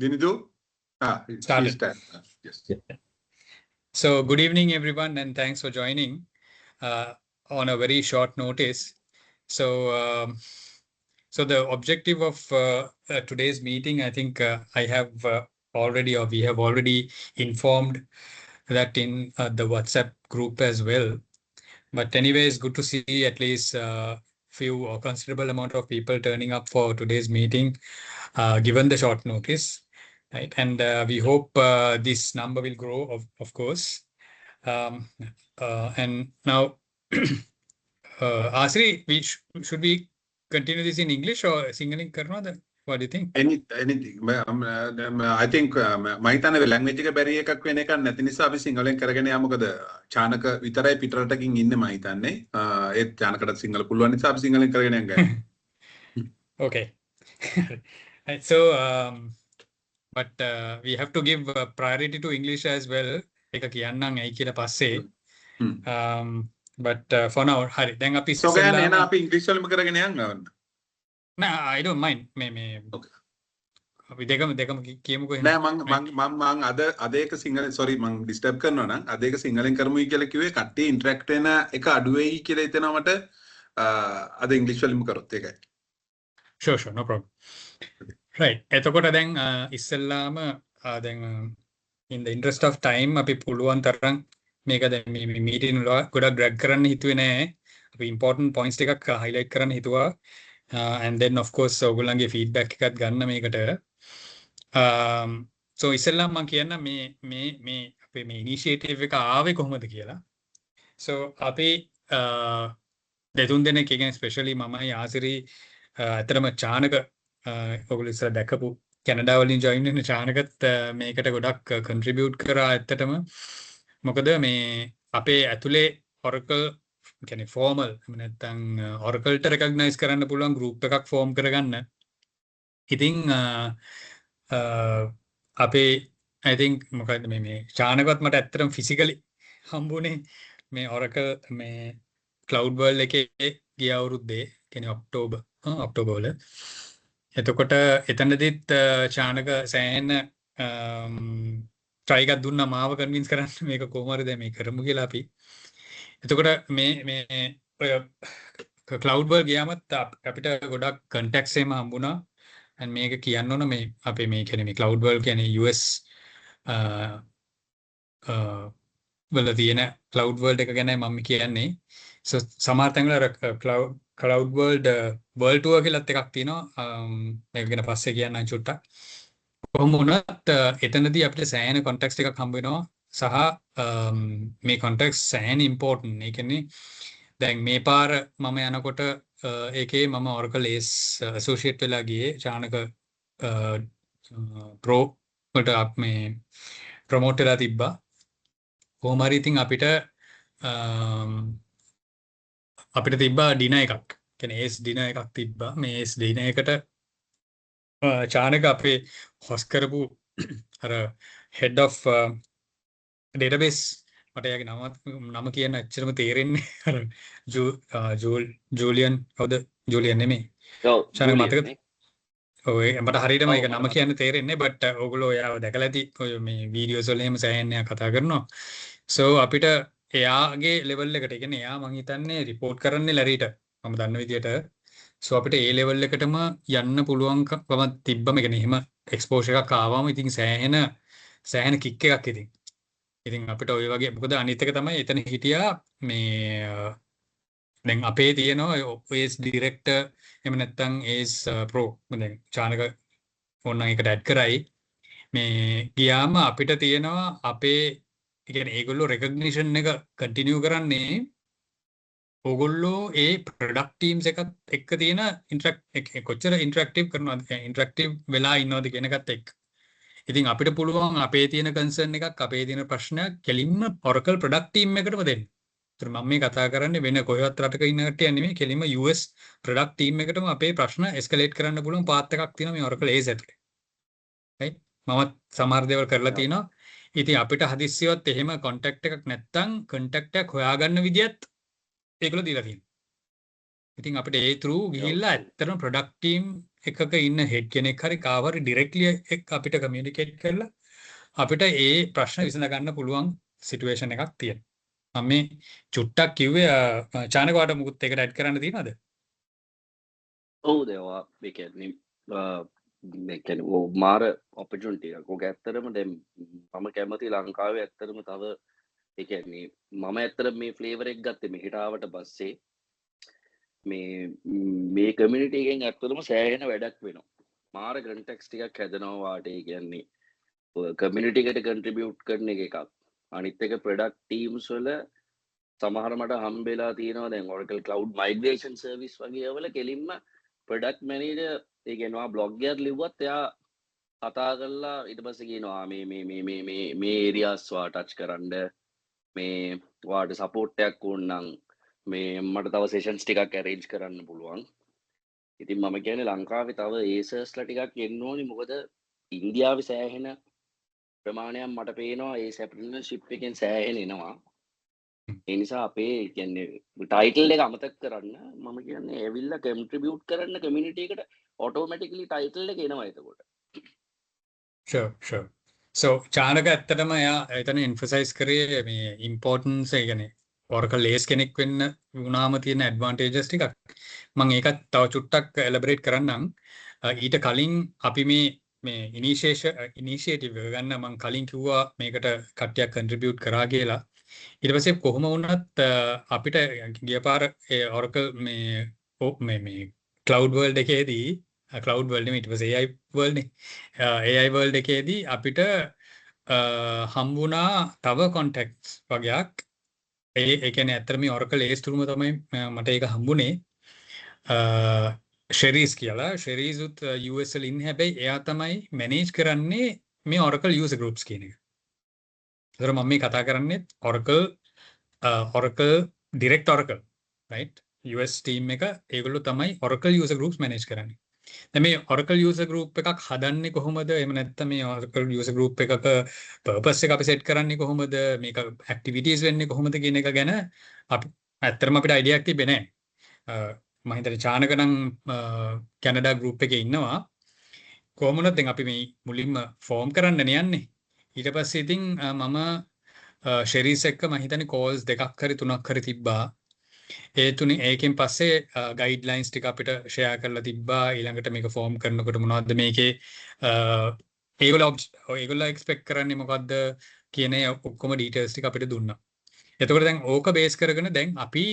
Dinidu? She Started. started. Yes. So good evening, everyone, and thanks for joining on a very short notice. So, so the objective of today's meeting, I think I have already, or we have already informed that in the WhatsApp group as well. But anyway, it's good to see at least few or considerable amount of people turning up for today's meeting, given the short notice. Right, and we hope this number will grow, of course. And now, Asri, should we continue this in English or Singaling karna? What do you think? Anything. I think මම හිතන්නේ language එක බැරි එකක් වෙන එකක් නැති නිසා අපි සිංහලෙන් කරගෙන යමු. මොකද චානක විතරයි පිටරටකින් ඉන්නේ මම හිතන්නේ. ඒත් චානකට සිංහල පුළුවන් නිසා අපි සිංහලෙන් කරගෙන යන්න. Okay. Right, so, but we have to give priority to English as well. එක කියන්නම් ඇයි කියලා පස්සේ. But for now, හරි. දැන් අපි So ගෑන් එහෙනම් අපි ඉංග්‍රීසි වලින්ම කරගෙන යන්න. Nah, I don't mind. Okay. අපි දෙකම කියමුකෝ එහෙනම්. නෑ මං අද එක සිංහලෙන් sorry මං disturb කරනවා නම් අද එක සිංහලෙන් කරමුයි කියලා කිව්වේ කට්ටිය interact වෙන එක අඩු වෙයි කියලා හිතෙනවා මට අද ඉංග්‍රීසි වලින්ම කරොත් ඒකයි. Sure, no problem. Right. එතකොට දැන් ඉස්සෙල්ලාම දැන් in the interest of time අපි පුළුවන් තරම් මේක දැන් මේ meeting වල ගොඩක් drag කරන්න හිතුවේ නෑ. අපි important points ටිකක් highlight කරන්න හිතුවා. And then of course ඔයගොල්ලන්ගේ feedback එකත් ගන්න මේකට. So ඉස්සෙල්ලාම මම කියන්න මේ අපේ මේ initiative එක ආවේ කොහොමද කියලා. So අපි දෙතුන් දෙනෙක් කියන්නේ especially මමයි ආසිරි අතරම චානක ඔයගොල්ලෝ ඉස්සර දැකපු කැනඩා වලින් join වෙන චානකත් මේකට ගොඩක් contribute කරා ඇත්තටම. මොකද මේ අපේ ඇතුලේ Oracle කියන්නේ formal නැත්නම් Oracle ට recognize කරන්න පුළුවන් group එකක් form කරගන්න. ඉතින් අපේ I think මොකද මේ චානකවත් මට ඇත්තටම physically හම්බුනේ මේ Oracle මේ Cloud World එකේ ගිය අවුරුද්දේ කියන්නේ ඔක්තෝබර් වල. එතකොට එතනදිත් චානක සෑහෙන try එකක් දුන්නා මාව convince කරන්න මේක කොහොම හරි දැන් මේ කරමු කියලා අපි. එතකොට මේ Cloud World ගියාමත් අපිට ගොඩක් contacts එහෙම හම්බුණා. and මේක කියන්න ඕන මේ අපේ මේ කියන්නේ මේ Cloud World කියන්නේ US වල තියෙන Cloud World එක ගැනයි මම කියන්නේ. So සමහර තැන්වල Cloud World World Tour කියලාත් එකක් තියෙනවා. මේක ගැන පස්සේ කියන්නම් චුට්ටක්. කොහොම වුණත් එතනදී අපිට සෑහෙන contacts ටිකක් හම්බ වෙනවා. සහ මේ contacts සෑහෙන important. ඒ කියන්නේ දැන් මේ පාර මම යනකොට ඒකේ මම Oracle Ace associate වෙලා ගියේ චානක pro වලට මේ promote වෙලා තිබ්බා. කොහොම හරි ඉතින් අපිට තිබ්බා dinner එකක්. කියන්නේ Ace dinner එකක් තිබ්බා. මේ Ace dinner එකට චානක අපේ host කරපු අර head of database මට එයාගේ නම කියන්න ඇත්තටම තේරෙන්නේ අර ජූලියන් කවුද ජූලියන් නෙමෙයි චානක මතකද ඔය මට හරියටම ඒක නම කියන්න තේරෙන්නේ but ඔයගොල්ලෝ එයාව දැකලා ඇති ඔය මේ වීඩියෝස් වල එහෙම සෑහෙන එයා කතා කරනවා so අපිට එයාගේ level එකට කියන්නේ එයා මං හිතන්නේ report කරන්නේ ලැරීට මම දන්න විදියට so අපිට ඒ level එකටම යන්න පුළුවන්කම තිබ්බම කියන්නේ එහෙම exposure එකක් ආවම ඉතින් සෑහෙන kick එකක් ඉතින් අපිට ඔය වගේ මොකද අනිත් එක තමයි එතන හිටියා මේ දැන් අපේ තියෙනවා Ace director එහෙම නැත්නම් Ace pro දැන් චානක ඕනනම් එකට ඇඩ් කරයි මේ ගියාම අපිට තියෙනවා අපේ කියන්නේ ඒගොල්ලෝ recognition එක continue කරන්නේ ඕගොල්ලෝ ඒ product teams එකත් එක්ක තියෙන කොච්චර interactive කරනවද interactive වෙලා ඉන්නවද කියන එකත් එක්ක ඉතින් අපිට පුළුවන් අපේ තියෙන concern එකක් අපේ තියෙන ප්‍රශ්නයක් කෙලින්ම Oracle product team එකටම දෙන්න. ඒතර මම මේ කතා කරන්නේ වෙන කොහෙවත් රටක ඉන්න කට්ටිය නෙමෙයි කෙලින්ම US product team එකටම අපේ ප්‍රශ්න escalate කරන්න පුළුවන් path එකක් තියෙනවා මේ Oracle Ace ඇතුලේ. right? මම සමහර දේවල් කරලා තිනවා. ඉතින් අපිට හදිස්සියවත් එහෙම contact එකක් නැත්තම් contact එකක් හොයාගන්න විදියත් ඒගොල්ලෝ දීලා තියෙනවා. ඉතින් අපිට ඒ through ගිහිල්ලා ඇත්තටම product team එකක ඉන්න හෙඩ් කෙනෙක් හරි කාව හරි ඩිරෙක්ට්ලි එක්ක අපිට කමියුනිකේට් කරලා අපිට ඒ ප්‍රශ්න විසඳ ගන්න පුළුවන් සිටුේෂන් එකක් තියෙනවා. මම මේ චුට්ටක් කිව්වේ චානකවට මුකුත් එකට ඇඩ් කරන්න තියෙනවද? ඔව් දේවා ඒ කියන්නේ මේ කියන්නේ මාර ඔපචුනිටි එකක්. ඔක ඇත්තටම දැන් මම කැමති ලංකාවේ ඇත්තටම තව ඒ කියන්නේ මම ඇත්තටම මේ ෆ්ලේවර් එක ගත්තේ මෙහෙට ආවට පස්සේ මේ කමියුනිටි එකෙන් ඇත්තටම සෑහෙන වැඩක් වෙනවා. මාර කන්ටෙක්ස් ටිකක් හැදෙනවා වාට ඒ කියන්නේ කමියුනිටි එකට කන්ට්‍රිබියුට් කරන එකක්. අනිත් එක ප්‍රොඩක්ට් ටීම්ස් වල සමහර මට හම්බෙලා තියෙනවා දැන් Oracle Cloud Migration Service වගේ ඒවල කෙලින්ම ප්‍රොඩක්ට් මැනේජර් ඒ කියනවා බ්ලොග් එකක් ලිව්වත් එයා කතා කරලා ඊට පස්සේ කියනවා මේ ඒරියාස් වා ටච් කරන්න මේ වාට සපෝට් එකක් ඕන නම් මේ මට තව සෙෂන්ස් ටිකක් ඇරේන්ජ් කරන්න පුළුවන්. ඉතින් මම කියන්නේ ලංකාවේ තව ඒසර්ස්ලා ටිකක් එන්න ඕනි. මොකද ඉන්දියාවේ සෑහෙන ප්‍රමාණයක් මට පේනවා ඒ සැප්‍රෙනර්ෂිප් එකෙන් සෑහෙන එනවා. ඒ නිසා අපේ කියන්නේ ටයිටල් එක අමතක කරන්න මම කියන්නේ ඇවිල්ලා කන්ට්‍රිබියුට් කරන්න කමියුනිටි එකට ඔටෝමැටිකලි ටයිටල් එක එනවා එතකොට. sure. So චානක ඇත්තටම එයා එතන emphasize කරේ මේ importance ඒ කියන්නේ Oracle ACE කෙනෙක් වෙන්න වුණාම තියෙන advantages ටිකක්. මම ඒකත් තව චුට්ටක් elaborate කරන්නම්. ඊට කලින් අපි මේ initiative එක ගන්න මම කලින් කිව්වා මේකට කට්ටියක් contribute කරා කියලා. ඊට පස්සේ කොහොම වුණත් අපිට ගිය පාර Oracle මේ cloud world එකේදී cloud world නෙමෙයි ඊට පස්සේ AI world නේ AI world එකේදී අපිට හම්බුණා තව contacts වගේක් ඒ කියන්නේ ඇත්තට මේ Oracle ACE තුරුම තමයි මට ඒක හම්බුනේ Sheris කියලා Sheris උත් US වල ඉන්නේ හැබැයි එයා තමයි manage කරන්නේ මේ Oracle user groups කියන එක. ඒතර මම මේ කතා කරන්නේ Oracle direct Oracle right US team එක ඒගොල්ලෝ තමයි Oracle user groups manage කරන්නේ. දැන් මේ Oracle user group එකක් හදන්නේ කොහොමද? එහෙම නැත්නම් මේ Oracle user group එකක purpose එක අපි set කරන්නේ කොහොමද? මේක activities වෙන්නේ කොහොමද කියන එක ගැන අපි ඇත්තටම අපිට idea එකක් තිබෙන්නේ නැහැ. මම හිතන්නේ චානක නම් කැනඩා group එකේ ඉන්නවා. කොහොමද දැන් අපි මේ මුලින්ම form කරන්න යන්නේ. ඊට පස්සේ ඉතින් මම Sheris එක්ක මම හිතන්නේ calls දෙකක් හරි තුනක් හරි තිබ්බා. ඒ තුනේ ඒකෙන් පස්සේ ගයිඩ්ලයින්ස් ටික අපිට ෂෙයා කරලා තිබ්බා. ඊළඟට මේක ෆෝම් කරනකොට මොනවද මේකේ ඒගොල්ලෝ එක්ස්පෙක්ට් කරන්නේ මොකද්ද කියන ඔක්කොම ඩීටේල්ස් ටික අපිට දුන්නා. එතකොට දැන් ඕක බේස් කරගෙන දැන් අපි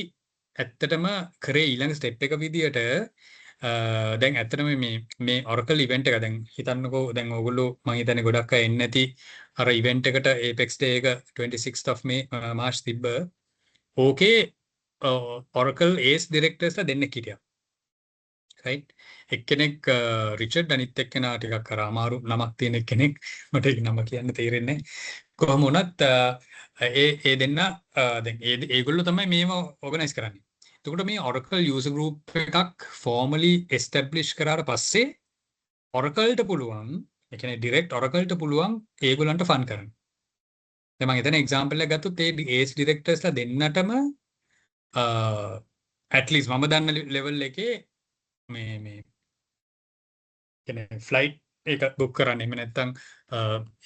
ඇත්තටම කරේ ඊළඟ ස්ටෙප් එක විදියට දැන් ඇත්තටම මේ Oracle event එක දැන් හිතන්නකෝ දැන් ඕගොල්ලෝ මම හිතන්නේ ගොඩක් අය එන්නේ නැති අර event එකට Apex Day එක 26th of May March තිබ්බ. ඕකේ Oracle ACE directors ලා දෙන්නෙක් හිටියා. right එක්කෙනෙක් රිචඩ් අනිත් එක්කෙනා ටිකක් අර අමාරු නමක් තියෙන කෙනෙක් මට ඒක නම කියන්න තේරෙන්නේ නැහැ. කොහොම වුණත් ඒ දෙන්න දැන් ඒගොල්ලෝ තමයි මේව organize කරන්නේ. එතකොට මේ Oracle user group එකක් formally establish කරාට පස්සේ Oracle-ට පුළුවන් ඒ කියන්නේ direct Oracle-ට පුළුවන් ඒගොල්ලන්ට fund කරන්න. දැන් මම එතන example එකක් ගත්තොත් ඒ ACE directors ලා දෙන්නටම at least මම දන්න level එකේ මේ කියන්නේ flight එක book කරන්න එහෙම නැත්නම්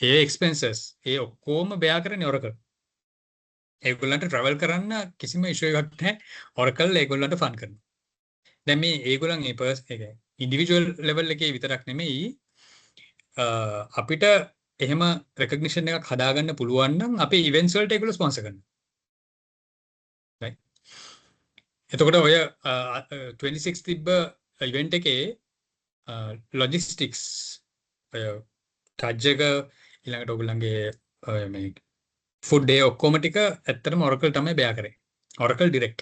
ඒ expenses ඒ ඔක්කොම bear කරන්නේ Oracle. ඒගොල්ලන්ට travel කරන්න කිසිම issue එකක් නැහැ. Oracle ඒගොල්ලන්ට fund කරනවා. දැන් මේ ඒගොල්ලන් ඒ individual level එකේ විතරක් නෙමෙයි අපිට එහෙම recognition එකක් හදාගන්න පුළුවන් නම් අපේ events වලට ඒගොල්ලෝ sponsor කරනවා. right එතකොට ඔය 26 තිබ්බ event එකේ logistics ටජ් එක ඊළඟට ඔයගොල්ලන්ගේ මේ food day ඔක්කොම ටික ඇත්තටම Oracle තමයි bear කරේ. Oracle direct.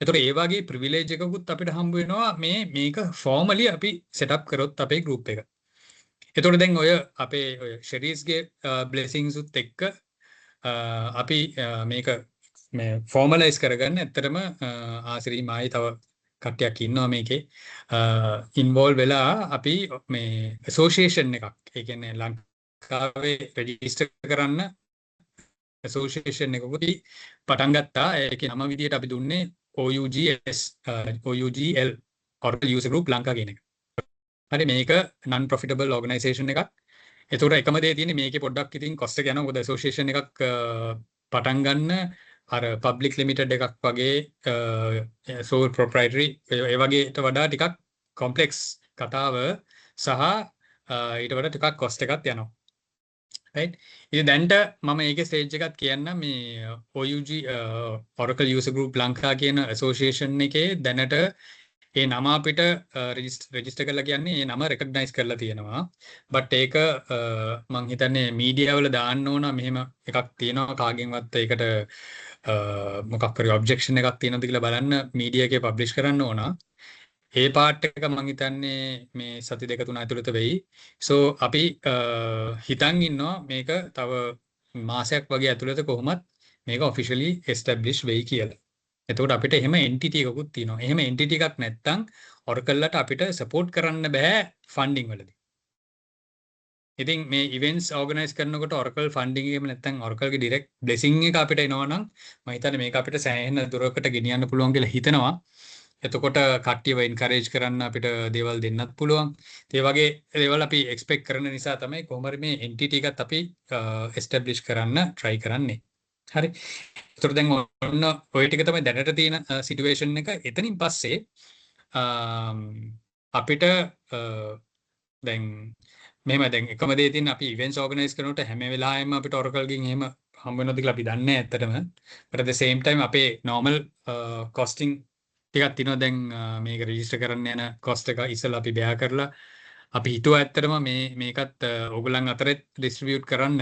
එතකොට ඒ වගේ privilege එකකුත් අපිට හම්බ වෙනවා මේක formally අපි set up කරොත් අපේ group එක. එතකොට දැන් ඔය අපේ ඔය Sheris ගේ blessings උත් එක්ක අපි මේක මේ formalize කරගන්න ඇත්තටම ආසිරි මායි තව කට්ටියක් ඉන්නවා මේකේ involve වෙලා අපි මේ association එකක් ඒ කියන්නේ ලංකාවේ register කරන්න association එකකුත් පටන් ගත්තා. ඒකේ නම විදියට අපි දුන්නේ OUGL Oracle User Group Lanka කියන එක. හරි මේක non profitable organisation එකක්. ඒතකොට එකම දේ තියෙන්නේ මේකේ පොඩ්ඩක් ඉතින් cost එක යනවා. මොකද association එකක් පටන් ගන්න අර public limited එකක් වගේ sole proprietary ඒ වගේට වඩා ටිකක් complex කතාව සහ ඊට වඩා ටිකක් cost එකක් යනවා. right ඉතින් දැන්ට මම ඒකේ ස්ටේජ් එකක් කියන්න මේ OUG Oracle User Group Lanka කියන association එකේ දැනට ඒ නම අපිට රෙජිස්ටර් කරලා කියන්නේ ඒ නම රෙකග්නයිස් කරලා තියෙනවා. බට් ඒක මම හිතන්නේ මීඩියා වල දාන්න ඕන මෙහෙම එකක් තියෙනවා කාගෙන්වත් ඒකට මොකක් හරි ඔබ්ජෙක්ෂන් එකක් තියෙනවද කියලා බලන්න මීඩියා එකේ පබ්ලිෂ් කරන්න ඕන. ඒ පාර්ට් එක මම හිතන්නේ මේ සති දෙක තුන ඇතුළත වෙයි. සෝ අපි හිතන් ඉන්නවා මේක තව මාසයක් වගේ ඇතුළත කොහොමත් මේක ඔෆිෂියලි එස්ටැබ්ලිෂ් වෙයි කියලා. එතකොට අපිට එහෙම එන්ටිටි එකකුත් තියෙනවා. එහෙම එන්ටිටි එකක් නැත්නම් Oracle-ට අපිට සපෝට් කරන්න බෑ ෆන්ඩින් වලදී. ඉතින් මේ ඉවෙන්ට්ස් ඕගනයිස් කරනකොට Oracle ෆන්ඩින් එකම නැත්නම් Oracle ගේ ඩිරෙක්ට් බ්ලෙසිං එක අපිට එනවා නම් මම හිතන්නේ මේක අපිට සෑහෙන දුරකට ගෙනියන්න පුළුවන් කියලා හිතනවා. එතකොට කට්ටියව එන්කරේජ් කරන්න අපිට දේවල් දෙන්නත් පුළුවන්. ඒ වගේ දේවල් අපි එක්ස්පෙක්ට් කරන නිසා තමයි කොහොම හරි මේ එන්ටිටි එකත් අපි එස්ටැබ්ලිෂ් කරන්න try කරන්නේ. හරි. ඒතර දැන් ඔන්න ඔය ටික තමයි දැනට තියෙන සිටුේෂන් එක. එතනින් පස්සේ අපිට දැන් මෙහෙම දැන් එකම දේ තියෙන අපි ඉවෙන්ට්ස් ඕගනයිස් කරනකොට හැම වෙලාවෙම අපිට Oracle ගෙන් එහෙම හම්බ වෙනවද කියලා අපි දන්නේ නැහැ ඇත්තටම. but at the same time අපේ normal costing ටිකක් තියෙනවා දැන් මේක රෙජිස්ටර් කරන්න යන cost එක ඉස්සෙල්ලා අපි බෑ කරලා අපි හිතුවා ඇත්තටම මේකත් ඕගොල්ලන් අතරේ distribute කරන්න.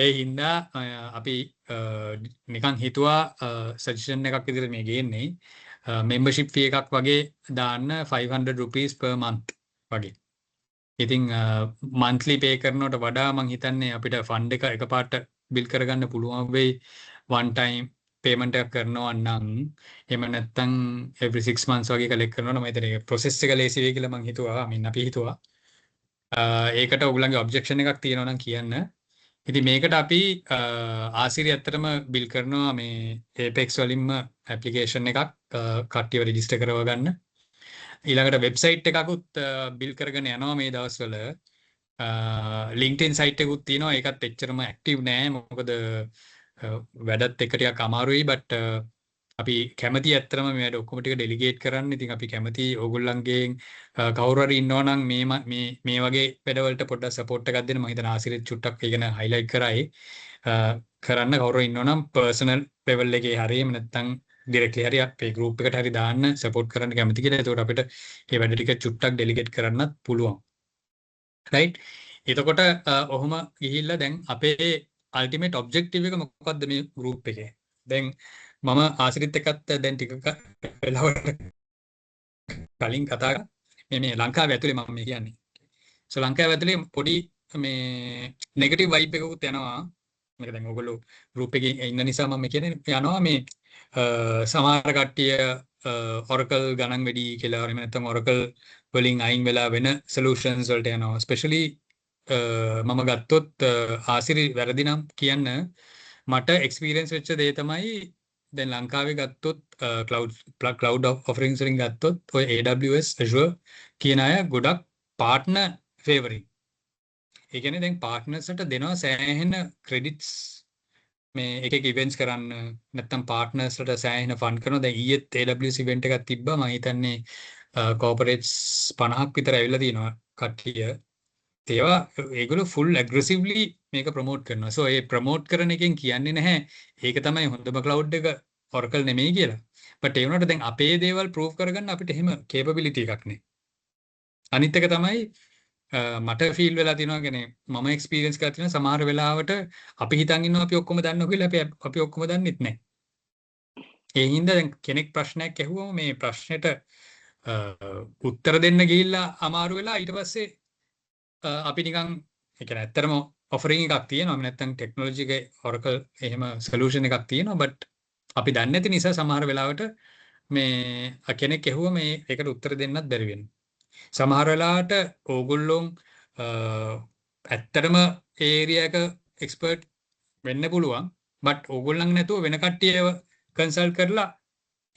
ඒ හින්දා අපි නිකන් හිතුවා සජෙෂන් එකක් විදිහට මේ ගේන්නේ membership fee එකක් වගේ දාන්න 500 rupees per month වගේ. ඉතින් monthly pay කරනවට වඩා මම හිතන්නේ අපිට fund එක එකපාරට bill කරගන්න පුළුවන් වෙයි one time payment එකක් කරනවා නම් එහෙම නැත්නම් every 6 months වගේ collect කරනවා නම් මම හිතන්නේ process එක ලේසි වෙයි කියලා මම හිතුවා. අපි හිතුවා. ඒකට ඔයගොල්ලන්ගේ objection එකක් තියෙනවා නම් කියන්න. ඉතින් මේකට අපි ආසිරි ඇත්තටම බිල් කරනවා මේ Apex වලින්ම ඇප්ලිකේෂන් එකක් කට්ටියව රෙජිස්ටර් කරව ගන්න. ඊළඟට වෙබ්සයිට් එකකුත් බිල් කරගෙන යනවා මේ දවස්වල. LinkedIn සයිට් එකකුත් තියෙනවා. ඒකත් එච්චරම ඇක්ටිව් නෑ. මොකද වැඩත් එක ටිකක් අමාරුයි. බට් අපි කැමති ඇත්තටම මේ වැඩ ඔක්කොම ටික ඩෙලිගේට් කරන්න. ඉතින් අපි කැමති ඕගොල්ලන්ගෙන් කවුරු හරි ඉන්නවා නම් මේ වගේ වැඩවලට පොඩ්ඩක් සපෝට් එකක් දෙන්න. මම හිතන ආසිරිත් චුට්ටක් ඒක ගැන හයිලයිට් කරයි. කරන්න කවුරු හරි ඉන්නවා නම් පර්සනල් ලෙවල් එකේ හරි එහෙම නැත්නම් ඩිරෙක්ට්ලි හරි අපේ ගෲප් එකට හරි දාන්න සපෝට් කරන්න කැමති කියලා. එතකොට අපිට මේ වැඩ ටික චුට්ටක් ඩෙලිගේට් කරන්නත් පුළුවන්. රයිට්. එතකොට ඔහොම ගිහිල්ලා දැන් අපේ අල්ටිමේට් ඔබ්ජෙක්ටිව් එක මොකක්ද මේ ගෲප් එකේ? දැන් මම ආසිරිත් එක්කත් දැන් ටික වෙලාවට කලින් කතා මේ ලංකාවේ ඇතුලේ මම මේ කියන්නේ. සෝ ලංකාවේ ඇතුලේ පොඩි මේ නෙගටිව් වයිබ් එකකුත් යනවා. මේක දැන් ඔයගොල්ලෝ ගෲප් එකේ ඉන්න නිසා මම කියන්නේ යනවා මේ සමහර කට්ටිය Oracle ගණන් වැඩි කියලා එහෙම නැත්නම් Oracle වලින් අයින් වෙලා වෙන solutions වලට යනවා. especially මම ගත්තොත් ආසිරි වැරදි නම් කියන්න මට experience වෙච්ච දේ තමයි දැන් ලංකාවේ ගත්තොත් cloud offerings වලින් ගත්තොත් ඔය AWS Azure කියන අය ගොඩක් partner favoring. ඒ කියන්නේ දැන් partners ට දෙනවා සෑහෙන credits මේ එක events කරන්න නැත්නම් partners ට සෑහෙන fund කරනවා. දැන් ඊයේත් AWS event එකක් තිබ්බා. මම හිතන්නේ corporates 50ක් විතර ඇවිල්ලා තියෙනවා කට්ටිය. ඒවා ඒගොල්ලෝ full aggressively මේක promote කරනවා. so ඒ promote කරන එකෙන් කියන්නේ නැහැ ඒක තමයි හොඳම cloud එක Oracle නෙමෙයි කියලා. but ඒ වුණාට දැන් අපේ දේවල් prove කරගන්න අපිට එහෙම capability එකක් නේ. අනිත් එක තමයි මට feel වෙලා තියෙනවා කියන්නේ මම experience කරලා තියෙන සමහර වෙලාවට අපි හිතන් ඉන්නවා අපි ඔක්කොම දන්නවා කියලා අපි ඔක්කොම දන්නෙත් නැහැ. ඒ හින්දා දැන් කෙනෙක් ප්‍රශ්නයක් ඇහුවම මේ ප්‍රශ්නෙට උත්තර දෙන්න ගිහිල්ලා අමාරු වෙලා ඊට පස්සේ අපි නිකන් ඒ කියන්නේ ඇත්තටම offering එකක් තියෙනවා. නැත්නම් technology එකේ Oracle එහෙම solution එකක් තියෙනවා. but අපි දන්නේ නැති නිසා සමහර වෙලාවට මේ කෙනෙක් ඇහුවා මේ ඒකට උත්තර දෙන්නත් බැරි වෙනවා. සමහර වෙලාවට ඕගොල්ලෝ ඇත්තටම ඒ ඒරියා එක එක්ස්පර්ට් වෙන්න පුළුවන්. but ඕගොල්ලන් නැතුව වෙන කට්ටියව කන්සල්ට් කරලා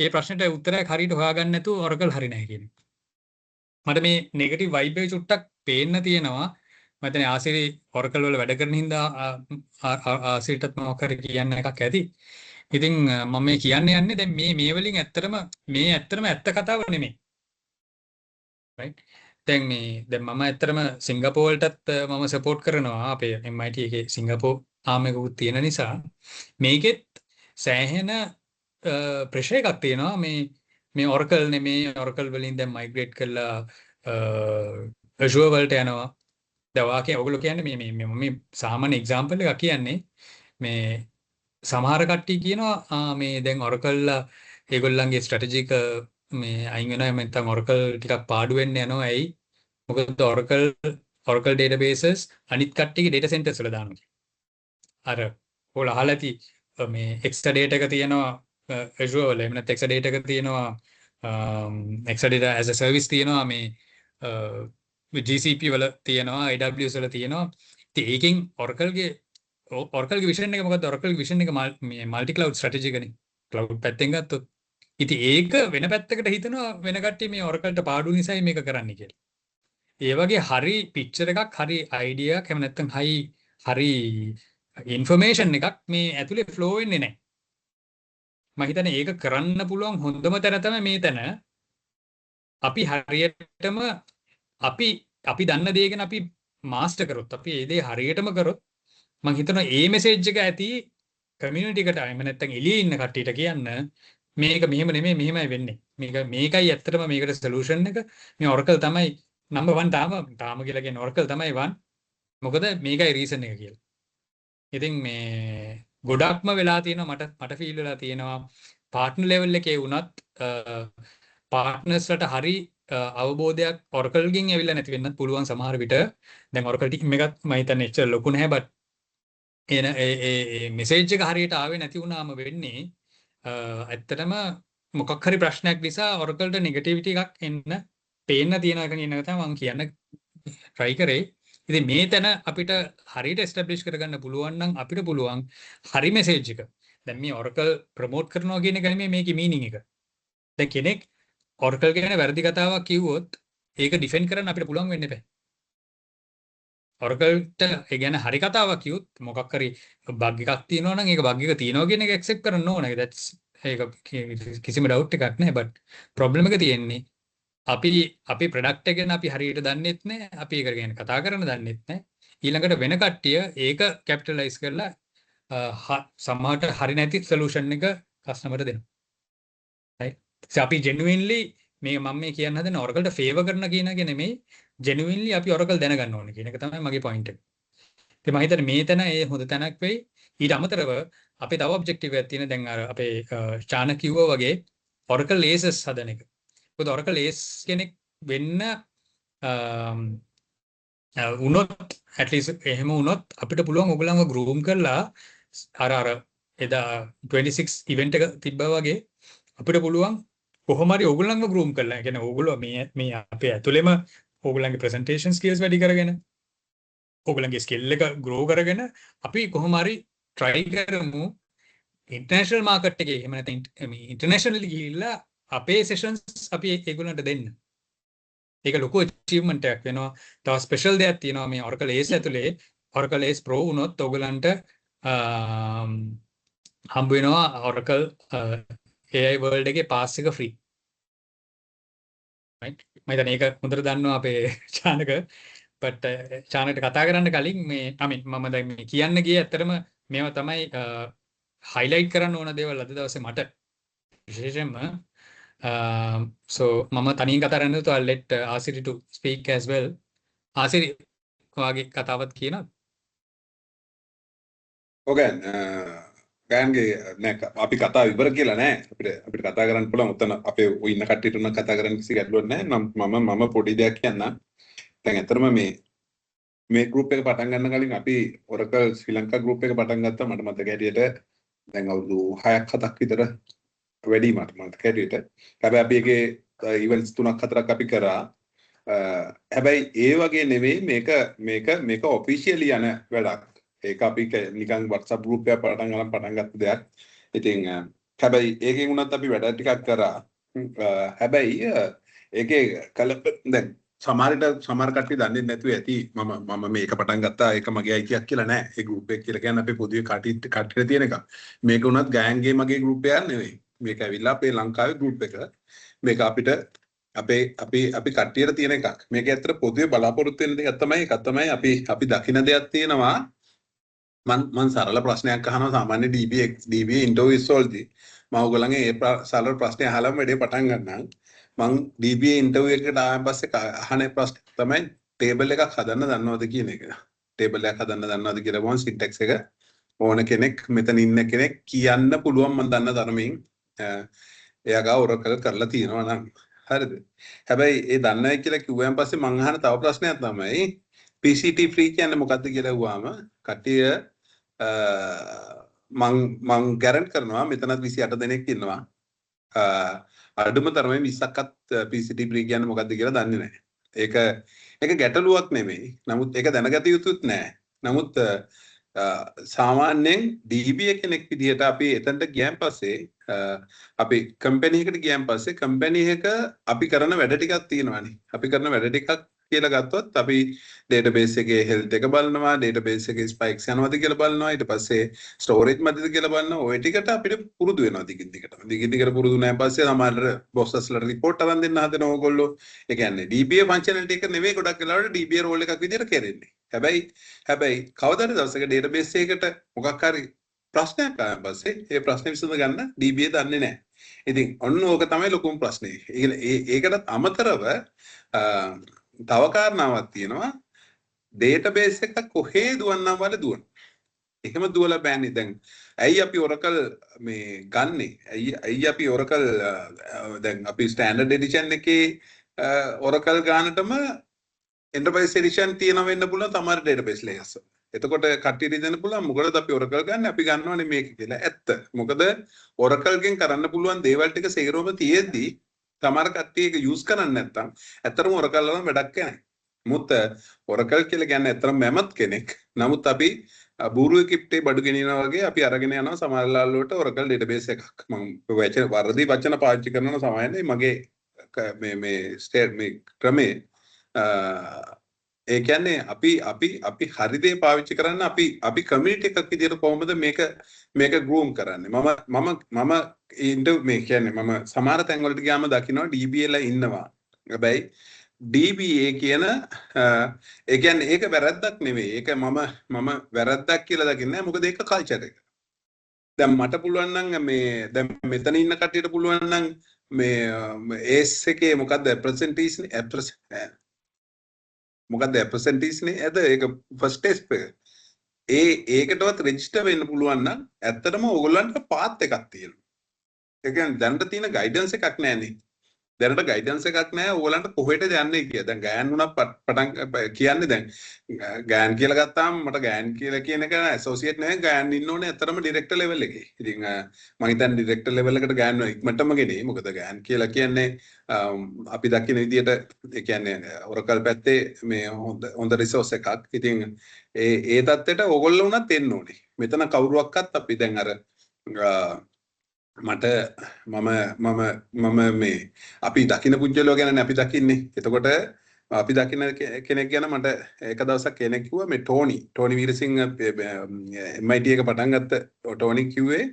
ඒ ප්‍රශ්නෙට උත්තරයක් හරියට හොයාගන්න නැතුව Oracle හරි නැහැ කියන්නේ. මට මේ නෙගටිව් වයිබ් එක චුට්ටක් පේන්න තියෙනවා. මම හිතන්නේ ආසිරි ඔරකල් වල වැඩ කරන හින්දා ආසිරිටත් මොකක් හරි කියන්න එකක් ඇති. ඉතින් මම මේ කියන්න යන්නේ දැන් මේ වලින් ඇත්තටම ඇත්ත කතාව නෙමෙයි. right? දැන් මම ඇත්තටම සිංගප්පූරුවලටත් මම සපෝට් කරනවා අපේ MIT එකේ සිංගප්පූර් ආර්ම් එකකුත් තියෙන නිසා මේකෙත් සෑහෙන ප්‍රෙෂර් එකක් තියෙනවා මේ Oracle නෙමේ Oracle වලින් දැන් මයිග්‍රේට් කරලා Azure වලට යනවා. දැන් වාකේ ඔයගොල්ලෝ කියන්නේ මේ සාමාන්‍ය එක්සැම්පල් එකක් කියන්නේ මේ සමහර කට්ටිය කියනවා මේ දැන් Oracle ඒගොල්ලන්ගේ ස්ට්‍රැටජික මේ අයින් වෙනවා නැත්නම් Oracle ටිකක් පාඩු වෙන්න යනවා. ඇයි? මොකද Oracle databases අනිත් කට්ටියගේ data centers වල දානවා. අර ඔයාලා අහලා ඇති මේ extra data එක තියෙනවා Azure වල. එහෙම නැත්නම් extra data එක තියෙනවා extra data as a service තියෙනවා මේ GCP වල තියෙනවා AWS වල තියෙනවා. ඉතින් ඒකෙන් Oracle ගේ විෂන් එක මොකද්ද? Oracle ගේ විෂන් එක මේ multi cloud strategy එකනේ. cloud පැත්තෙන් ගත්තොත්. ඉතින් ඒක වෙන පැත්තකට හිතනවා වෙන කට්ටිය මේ Oracle ට පාඩු නිසායි මේක කරන්නේ කියලා. ඒ වගේ හරි පික්චර් එකක් හරි අයිඩියා එකක් එහෙම නැත්නම් හරි ඉන්ෆර්මේෂන් එකක් මේ ඇතුලේ ෆ්ලෝ වෙන්නේ නැහැ. මම හිතන්නේ ඒක කරන්න පුළුවන් හොඳම තැන තමයි මේ තැන. අපි හරියටම අපි දන්න දේ ගැන අපි මාස්ටර් කරොත් අපි ඒ දේ හරියටම කරොත් මම හිතනවා ඒ මෙසේජ් එක ඇති කමියුනිටි එකට එහෙම නැත්නම් එළියේ ඉන්න කට්ටියට කියන්න මේක මෙහෙම නෙමෙයි මෙහෙමයි වෙන්නේ. මේකයි ඇත්තටම මේකට සොලියුෂන් එක. මේ Oracle තමයි නම්බර් 1 තාම කියලා කියන්නේ Oracle තමයි 1. මොකද මේකයි රීසන් එක කියලා. ඉතින් මේ ගොඩක්ම වෙලා තියෙනවා මට ෆීල් වෙලා තියෙනවා පාර්ට්නර් ලෙවල් එකේ වුණත් පාර්ට්නර්ස්ලට හරි අවබෝධයක් Oracle ගෙන් ඇවිල්ලා නැති වෙන්නත් පුළුවන් සමහර විට. දැන් Oracle ටීම් එකත් මම හිතන්නේ එච්චර ලොකු නැහැ බට් ඒ මෙසේජ් එක හරියට ආවේ නැති වුණාම වෙන්නේ ඇත්තටම මොකක් හරි ප්‍රශ්නයක් නිසා Oracle ට නෙගටිවිටි එකක් එන්න පේන්න තියෙනවා කියන එක තමයි මම කියන්න try කරේ. ඉතින් මේ තැන අපිට හරියට establish කරගන්න පුළුවන් නම් අපිට පුළුවන් හරි මෙසේජ් එක. දැන් මේ Oracle ප්‍රොමෝට් කරනවා කියන එක නෙමෙයි මේකේ meaning එක. දැන් කෙනෙක් Oracle ගැන වැරදි කතාවක් කිව්වොත් ඒක ඩිෆෙන්ඩ් කරන්න අපිට පුළුවන් වෙන්නේ නැහැ. Oracle-ට ඒ ගැන හරි කතාවක් කිව්වොත් මොකක් හරි බග් එකක් තියෙනවා නම් ඒක බග් එක තියෙනවා කියන එක accept කරන්න ඕන. ඒක කිසිම doubt එකක් නැහැ. but problem එක තියෙන්නේ අපි product එක ගැන අපි හරියට දන්නෙත් නැහැ. අපි ඒක ගැන කතා කරන්න දන්නෙත් නැහැ. ඊළඟට වෙන කට්ටිය ඒක capitalize කරලා සමහරට හරි නැති solution එක customer ට දෙනවා. right? අපි genuinely මම මේ කියන්න හදන Oracle ට favor කරන කියන එක නෙමෙයි genuinely අපි Oracle දැනගන්න ඕනේ කියන එක තමයි මගේ point එක. ඉතින් මම හිතන්නේ මේ තැන ඒ හොඳ තැනක් වෙයි. ඊට අමතරව අපේ තව objective එකක් තියෙන දැන් අර අපේ චාන කිව්වා වගේ Oracle ACEs හදන එක. මොකද Oracle ACE කෙනෙක් වෙන්න වුණොත් at least එහෙම වුණොත් අපිට පුළුවන් ඔයගොල්ලන්ව groom කරලා අර එදා 26 event එක තිබ්බා වගේ අපිට පුළුවන් කොහොම හරි ඕගොල්ලන්ව groom කරලා. ඒ කියන්නේ ඕගොල්ලෝ මේ අපේ ඇතුළෙම ඕගොල්ලන්ගේ presentation skills වැඩි කරගෙන ඕගොල්ලන්ගේ skill එක grow කරගෙන අපි කොහොම හරි try කරමු international market එකේ එහෙම නැත්නම් මේ internationally ගිහිල්ලා අපේ sessions අපි ඒගොල්ලන්ට දෙන්න. ඒක ලොකු achievement එකක් වෙනවා. තව special දෙයක් තියෙනවා මේ Oracle ACE ඇතුලේ Oracle ACE Pro වුණොත් ඕගොල්ලන්ට හම්බ වෙනවා Oracle AI world එකේ pass එක free. right? මම හිතන්නේ ඒක හොඳට දන්නවා අපේ චානක. but චානකට කතා කරන්න කලින් මම දැන් මේ කියන්න ගියේ ඇත්තටම මේවා තමයි highlight කරන්න ඕන දේවල් අද දවසේ මට විශේෂයෙන්ම so මම තනියෙන් කතා කරන්න તો I'll let Asiri to speak as well. Asiri ඔයාගේ කතාවත් කියනවා. ඔගන් ගෑන්ගේ නෑ අපි කතා ඉවර කියලා නෑ අපිට කතා කරන්න පුළුවන් උතන අපේ ඔය ඉන්න කට්ටියට උන කතා කරන්න කිසි ගැටලුවක් නෑ මම පොඩි දෙයක් කියන්නම් දැන් ඇත්තටම මේ group එක පටන් ගන්න කලින් අපි Oracle ශ්‍රී ලංකා group එක පටන් ගත්තා මට මතක හැටියට දැන් අවුරුදු 6ක් 7ක් විතර වැඩි මට මතක හැටියට හැබැයි අපි ඒකේ events 3ක් 4ක් අපි කරා හැබැයි ඒ වගේ නෙවෙයි මේක officially යන වැඩක් ඒක අපි නිකන් WhatsApp group එකක් පටන් ගත්ත දෙයක්. ඉතින් හැබැයි ඒකෙන් උනත් අපි වැඩ ටිකක් කරා. හැබැයි ඒකේ කල දැන් සමහර කට්ටිය දන්නේ නැතුව ඇති මම මේක පටන් ගත්තා ඒක මගේ අයිතියක් කියලා නෑ. ඒ ගෲප් එක කියලා කියන්නේ අපේ පොදුවේ කට්ටියට තියෙන එකක්. මේක උනත් ගෑන්ගේ මගේ ගෲප් එකක් නෙවෙයි. මේක ඇවිල්ලා අපේ ලංකාවේ ගෲප් එක. මේක අපිට අපි කට්ටියට තියෙන එකක්. මේක ඇත්තට පොදුවේ බලාපොරොත්තු වෙන දෙයක් තමයි. ඒක තමයි අපි දකින දෙයක් තියෙනවා. මම සරල ප්‍රශ්නයක් අහනවා සාමාන්‍ය DBA ඉන්ටර්වියුස් වලදී. මම ඔයගොල්ලන්ගේ ඒ සරල ප්‍රශ්නේ අහලාම වැඩේ පටන් ගන්නම්. මං DBA ඉන්ටර්වියු එකකට ආවන් පස්සේ අහන ප්‍රශ්න තමයි ටේබල් එකක් හදන්න දන්නවද කියන එක. ටේබල් එකක් හදන්න දන්නවද කියලා වොන් සින්ටැක්ස් එක ඕන කෙනෙක් මෙතන ඉන්න කෙනෙක් කියන්න පුළුවන් මම දන්න තරමින් එයාගා ඔරකල් කරලා තියෙනවා නම් හරිද. හැබැයි ඒ දන්නවයි කියලා කිව්වන් පස්සේ මං අහන තව ප්‍රශ්නයක් තමයි PCT free කියන්නේ මොකද්ද කියලා අහුවාම කට්ටිය මං ගැරන්ට් කරනවා මෙතනත් 28 දෙනෙක් ඉන්නවා. අඩුම තරමේ 20ක්වත් PCT free කියන්නේ මොකද්ද කියලා දන්නේ නැහැ. ඒක ගැටලුවක් නෙමෙයි. නමුත් ඒක දැනගත යුතුත් නැහැ. නමුත් සාමාන්‍යයෙන් DBA කෙනෙක් විදිහට අපි එතනට ගියන් පස්සේ අපි කම්පැනි එකකට ගියන් පස්සේ කම්පැනි එක අපි කරන වැඩ ටිකක් තියෙනවානේ. අපි කරන වැඩ ටිකක් කියලා ගත්තොත් අපි database එකේ health එක බලනවා, database එකේ spikes යනවාද කියලා බලනවා, ඊට පස්සේ storage මැදද කියලා බලනවා. ওই ටිකට අපිට පුරුදු වෙනවා දිගින් දිගට පුරුදු නැන් පස්සේ සමහර බොස්සස්ලට report අරන් දෙන්න හදන ඕගොල්ලෝ. ඒ කියන්නේ DBA functionality එක නෙවෙයි ගොඩක් වෙලාවට DBA role එකක් විදිහට කරන්නේ. හැබැයි කවදාද දවසක database එකකට මොකක් හරි ප්‍රශ්නයක් ආවන් පස්සේ ඒ ප්‍රශ්නේ විසඳ ගන්න DBA දන්නේ නැහැ. ඉතින් ඔන්න ඕක තමයි ලොකුම ප්‍රශ්නේ. ඒකටත් අමතරව තව කාරණාවක් තියෙනවා database එක කොහේ දුවන්නම් වල දුවන. එහෙම දුවලා බෑනේ දැන්. ඇයි අපි Oracle මේ ගන්නෙ? ඇයි අපි Oracle දැන් අපි standard edition එකේ Oracle ගන්නටම enterprise edition තියෙන වෙන්න පුළුවන් තමයි database layers. එතකොට කට්ටියට දෙන්න පුළුවන් මොකටද අපි Oracle ගන්න? අපි ගන්නවනේ මේක කියලා. ඇත්ත. මොකද Oracle ගෙන් කරන්න පුළුවන් දේවල් ටික සේරම තියෙද්දි සමහර කට්ටිය ඒක යූස් කරන්නේ නැත්නම් ඇත්තටම Oracle වල වැඩක් නැහැ. මුත් Oracle කියලා කියන්නේ ඇත්තටම මැමත් කෙනෙක්. නමුත් අපි බූරුවේ කිප්ටේ බඩු ගෙනියනවා වගේ අපි අරගෙන යනවා සමහර ලාල් වලට Oracle database එකක්. මම වර්ධි වචන පාවිච්චි කරනවා සමායනේ මගේ මේ ක්‍රමේ ඒ කියන්නේ අපි හරි දේ පාවිච්චි කරන්න අපි කමියුනිටි එකක් විදිහට කොහොමද මේක ගෲම් කරන්නේ මම මේ කියන්නේ මම සමහර තැන් වලට ගියාම දකින්නවා DBA ලා ඉන්නවා. හැබැයි DBA කියන ඒ කියන්නේ ඒක වැරද්දක් නෙවෙයි. ඒක මම වැරද්දක් කියලා දකින්නේ නැහැ. මොකද ඒක කල්චර් එක. දැන් මට පුළුවන් නම් මේ දැන් මෙතන ඉන්න කට්ටියට පුළුවන් නම් මේ ඒස් එකේ මොකද්ද ප්‍රසන්ටේෂන් මොකද්ද ප්‍රසන්ටේෂන් ඇද ඒක ෆස්ට් ටෙස්ට් එක. ඒකටවත් රෙජිස්ටර් වෙන්න පුළුවන් නම් ඇත්තටම ඕගොල්ලන්ට පාත් එකක් තියෙනවා. ඒ කියන්නේ දැනට තියෙන ගයිඩන්ස් එකක් නැහැනේ. දැනට ගයිඩන්ස් එකක් නැහැ ඕගොල්ලන්ට කොහෙටද යන්නේ කියලා. දැන් ගෑන් උනක් පටන් කියන්නේ දැන් ගෑන් කියලා ගත්තාම මට ගෑන් කියලා කියන එක ඇසෝසියේට් නෙවෙයි ගෑන් ඉන්න ඕනේ ඇත්තටම ඩිරෙක්ටර් ලෙවල් එකේ. ඉතින් මම හිතන්නේ ඩිරෙක්ටර් ලෙවල් එකට ගෑන් ඉක්මනටම ගෙනේ. මොකද ගෑන් කියලා කියන්නේ අපි දකින විදිහට ඒ කියන්නේ Oracle පැත්තේ මේ හොඳ රිසෝස් එකක්. ඉතින් ඒ தත්ත්වයට ඕගොල්ලෝ උනත් එන්න ඕනේ. මෙතන කවුරුවක්වත් අපි දැන් අර මට මම මේ අපි දකින්න පුජ්‍යලෝ ගැන අපි දකින්නේ. එතකොට අපි දකින්න කෙනෙක් ගැන මට එක දවසක් කෙනෙක් කිව්වා මේ ටෝනි වීරසිංහ MIT එක පටන් ගත්ත ටෝනි කිව්වේ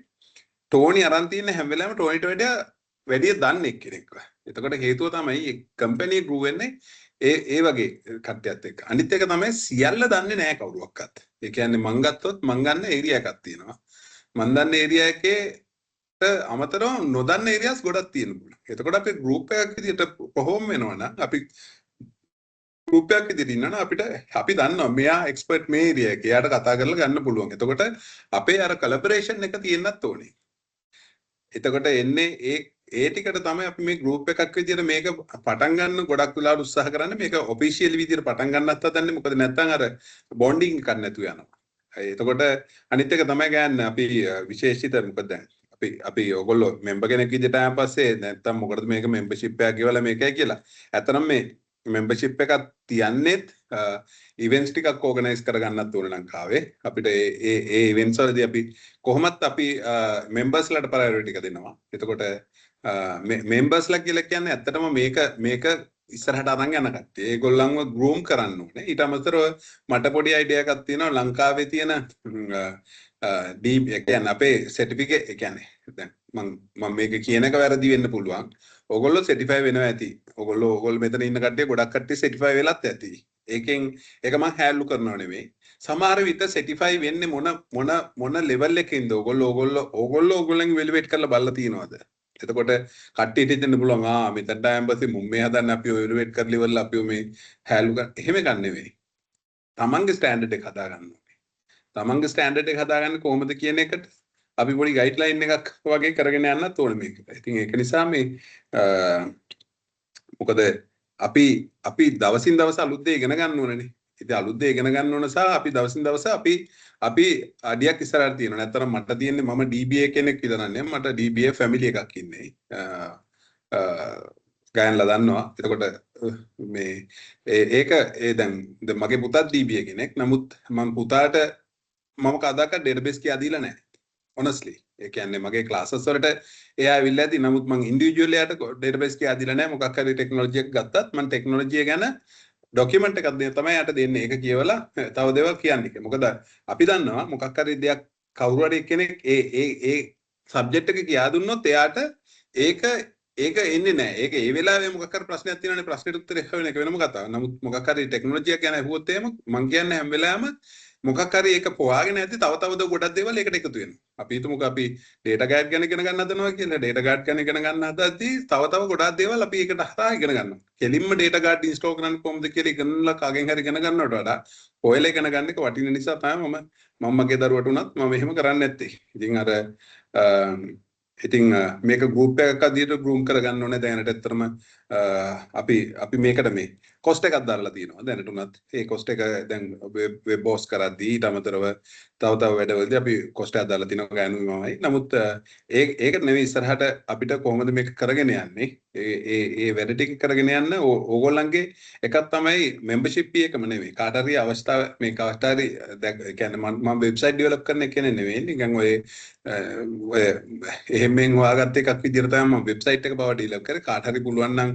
ටෝනි අරන් තියෙන හැම වෙලාවෙම ටෝනිට වැඩිය දන්නේ කෙනෙක්. එතකොට හේතුව තමයි කම්පැනි ගෲ වෙන්නේ ඒ වගේ කට්ටියත් එක්ක. අනිත් එක තමයි සියල්ල දන්නේ නැහැ කවුරුවක්වත්. ඒ කියන්නේ මං ගත්තොත් මං ගන්න ඒරියා එකක් තියෙනවා. මං දන්න ඒරියා එකේ අමතරව නොදන්න ඒරියාස් ගොඩක් තියෙනවා. එතකොට අපි ගෲප් එකක් විදිහට පර්ෆෝම් වෙනවා නම් අපි ගෲප් එකක් විදිහට ඉන්නවා නම් අපි දන්නවා මෙයා එක්ස්පර්ට් මේ ඒරියා එකේ. එයාට කතා කරලා ගන්න පුළුවන්. එතකොට අපේ අර කොලැබොරේෂන් එක තියෙන්නත් ඕනේ. එතකොට එන්නේ ඒ ටිකට තමයි අපි මේ ගෲප් එකක් විදිහට මේක පටන් ගන්න ගොඩක් වෙලාවට උත්සාහ කරන්නේ. මේක ඔෆිෂියල් විදිහට පටන් ගන්නත් හදන්නේ. මොකද නැත්නම් අර බොන්ඩින් එකක් නැතුව යනවා. එතකොට අනිත් එක තමයි ගන්න අපි විශේෂිත මොකද දැන් අපි ඔයගොල්ලෝ මෙම්බර් කෙනෙක් විදිහට ආවන් පස්සේ නැත්තම් මොකටද මේක මෙම්බර්ෂිප් එකක් ගෙවලා මේකයි කියලා. ඇත්තනම් මේ මෙම්බර්ෂිප් එකක් තියන්නේත් ඉවෙන්ට්ස් ටිකක් ඕගනයිස් කරගන්නත් ඕන ලංකාවේ. අපිට ඒ ඉවෙන්ට්ස් වලදී අපි කොහොමත් අපි මෙම්බර්ස්ලාට ප්‍රයොරිටි එක දෙනවා. එතකොට මෙම්බර්ස්ලා කියලා කියන්නේ ඇත්තටම මේක ඉස්සරහට අරන් යන කට්ටිය. ඒගොල්ලන්ව ගෲම් කරන්න ඕනේ. ඊට අමතරව මට පොඩි අයිඩියා එකක් තියෙනවා ලංකාවේ තියෙන ඒ කියන්නේ අපේ සර්ටිෆිකේට් ඒ කියන්නේ දැන් මම මේක කියන එක වැරදි වෙන්න පුළුවන්. ඕගොල්ලෝ සර්ටිෆයි වෙනවා ඇති. ඕගොල්ලෝ මෙතන ඉන්න කට්ටිය ගොඩක් කට්ටිය සර්ටිෆයි වෙලත් ඇති. ඒකෙන් ඒක මම හැල්ලු කරනව නෙවෙයි. සමහර විට සර්ටිෆයි වෙන්නේ මොන ලෙවල් එකකින්ද ඕගොල්ලෝගෙන් ඉවැලුවේට් කරලා බලලා තියනවද? එතකොට කට්ටියට හිතෙන්න පුළුවන් මෙතනට ආයම් පස්සේ මුම්මේ හදන්න අපි ඉවැලුවේට් කරලා ඉවරලා අපි මේ හැල්ලු කරන එහෙම ගන්න නෙවෙයි. තමන්ගේ ස්ටෑන්ඩඩ් එක හදා ගන්න ඕනේ. තමන්ගේ ස්ටෑන්ඩඩ් එක හදාගන්න කොහොමද කියන එකට අපි පොඩි ගයිඩ්ලයින් එකක් වගේ කරගෙන යන්නත් ඕනේ මේක. ඉතින් ඒක නිසා මේ මොකද අපි දවසින් දවස අලුත් දේ ඉගෙන ගන්න ඕනේනේ. ඉතින් අලුත් දේ ඉගෙන ගන්න ඕන සහ අපි දවසින් දවස අපි අඩියක් ඉස්සරහට තියෙනවා. නැත්නම් මට තියෙන්නේ මම DBA කෙනෙක් විතර නෙමෙයි. මට DBA ෆැමිලි එකක් ඉන්නේ. ගයන්ලා දන්නවා. එතකොට මේ ඒක දැන් මගේ පුතාත් DBA කෙනෙක්. නමුත් මම පුතාට මම කදාක ඩේටාබේස් කියා දීලා නැහැ. honestly ඒ කියන්නේ මගේ ක්ලාසස් වලට එයා ඇවිල්ලා ඇති. නමුත් මම ඉන්ඩිවිජුවල් එයාට ඩේටාබේස් කියා දීලා නැහැ. මොකක් හරි ටෙක්නොලොජි එකක් ගත්තත් මම ටෙක්නොලොජි ගැන ડોකියුමන්ට් එකක් දෙන්න තමයි යාට දෙන්නේ. ඒක කියවලා තව දේවල් කියන්නේ. මොකද අපි දන්නවා මොකක් හරි දෙයක් කවුරු හරි කෙනෙක් ඒ සබ්ජෙක්ට් එක කියා දුන්නොත් එයාට ඒක එන්නේ නැහැ. ඒක ඒ වෙලාවේ මොකක් හරි ප්‍රශ්නයක් තියෙනවනේ ප්‍රශ්නෙට උත්තරේ හොයන එක වෙනම කතාවක්. නමුත් මොකක් හරි ටෙක්නොලොජි එක ගැන අහුවොත් එහෙම මම කියන්නේ හැම වෙලාවෙම මොකක් හරි ඒක පොවාගෙන ඇති තව ගොඩක් දේවල් ඒකට එකතු වෙනවා. අපි හිතමුකෝ අපි data guard ගැන ඉගෙන ගන්න හදනවා කියලා. data guard ගැන ඉගෙන ගන්න හදද්දී තව ගොඩක් දේවල් අපි ඒකට හරහා ඉගෙන ගන්නවා. කෙලින්ම data guard install කරන්න කොහොමද කියලා ඉගෙනලා කාගෙන් හරි ඉගෙන ගන්නවට වඩා ඔයලා ඉගෙන ගන්න එක වටින නිසා තමයි මම මගේ දරුවට උනත් මම එහෙම කරන්නේ නැත්තේ. ඉතින් මේක ගෲප් එකක් අදියට ගෲම් කරගන්න ඕනේ දැනට ඇත්තටම අපි මේකට මේ කොස්ට් එකක් දාලා තියෙනවා දැනට උනත් ඒ කොස්ට් එක දැන් වෙබ් බෝස් කරද්දී ඊට අමතරව තව වැඩවලදී අපි කොස්ට් එකක් දාලා තිනවා ගෑනුමමයි. නමුත් ඒක නෙවෙයි ඉස්සරහට අපිට කොහොමද මේක කරගෙන යන්නේ ඒ වැඩ ටික කරගෙන යන්න ඕගොල්ලන්ගේ එකක් තමයි membership fee එකම නෙවෙයි කාට හරි අවස්ථාව මේ කාට හරි කියන්නේ මම වෙබ්සයිට් ඩෙවලොප් කරන එක නෙවෙයි නිකන් ඔය එහෙමෙන් හොයාගත්ත එකක් විදිහට තමයි මම වෙබ්සයිට් එක බව ඩෙවලොප් කරේ. කාට හරි පුළුවන් නම්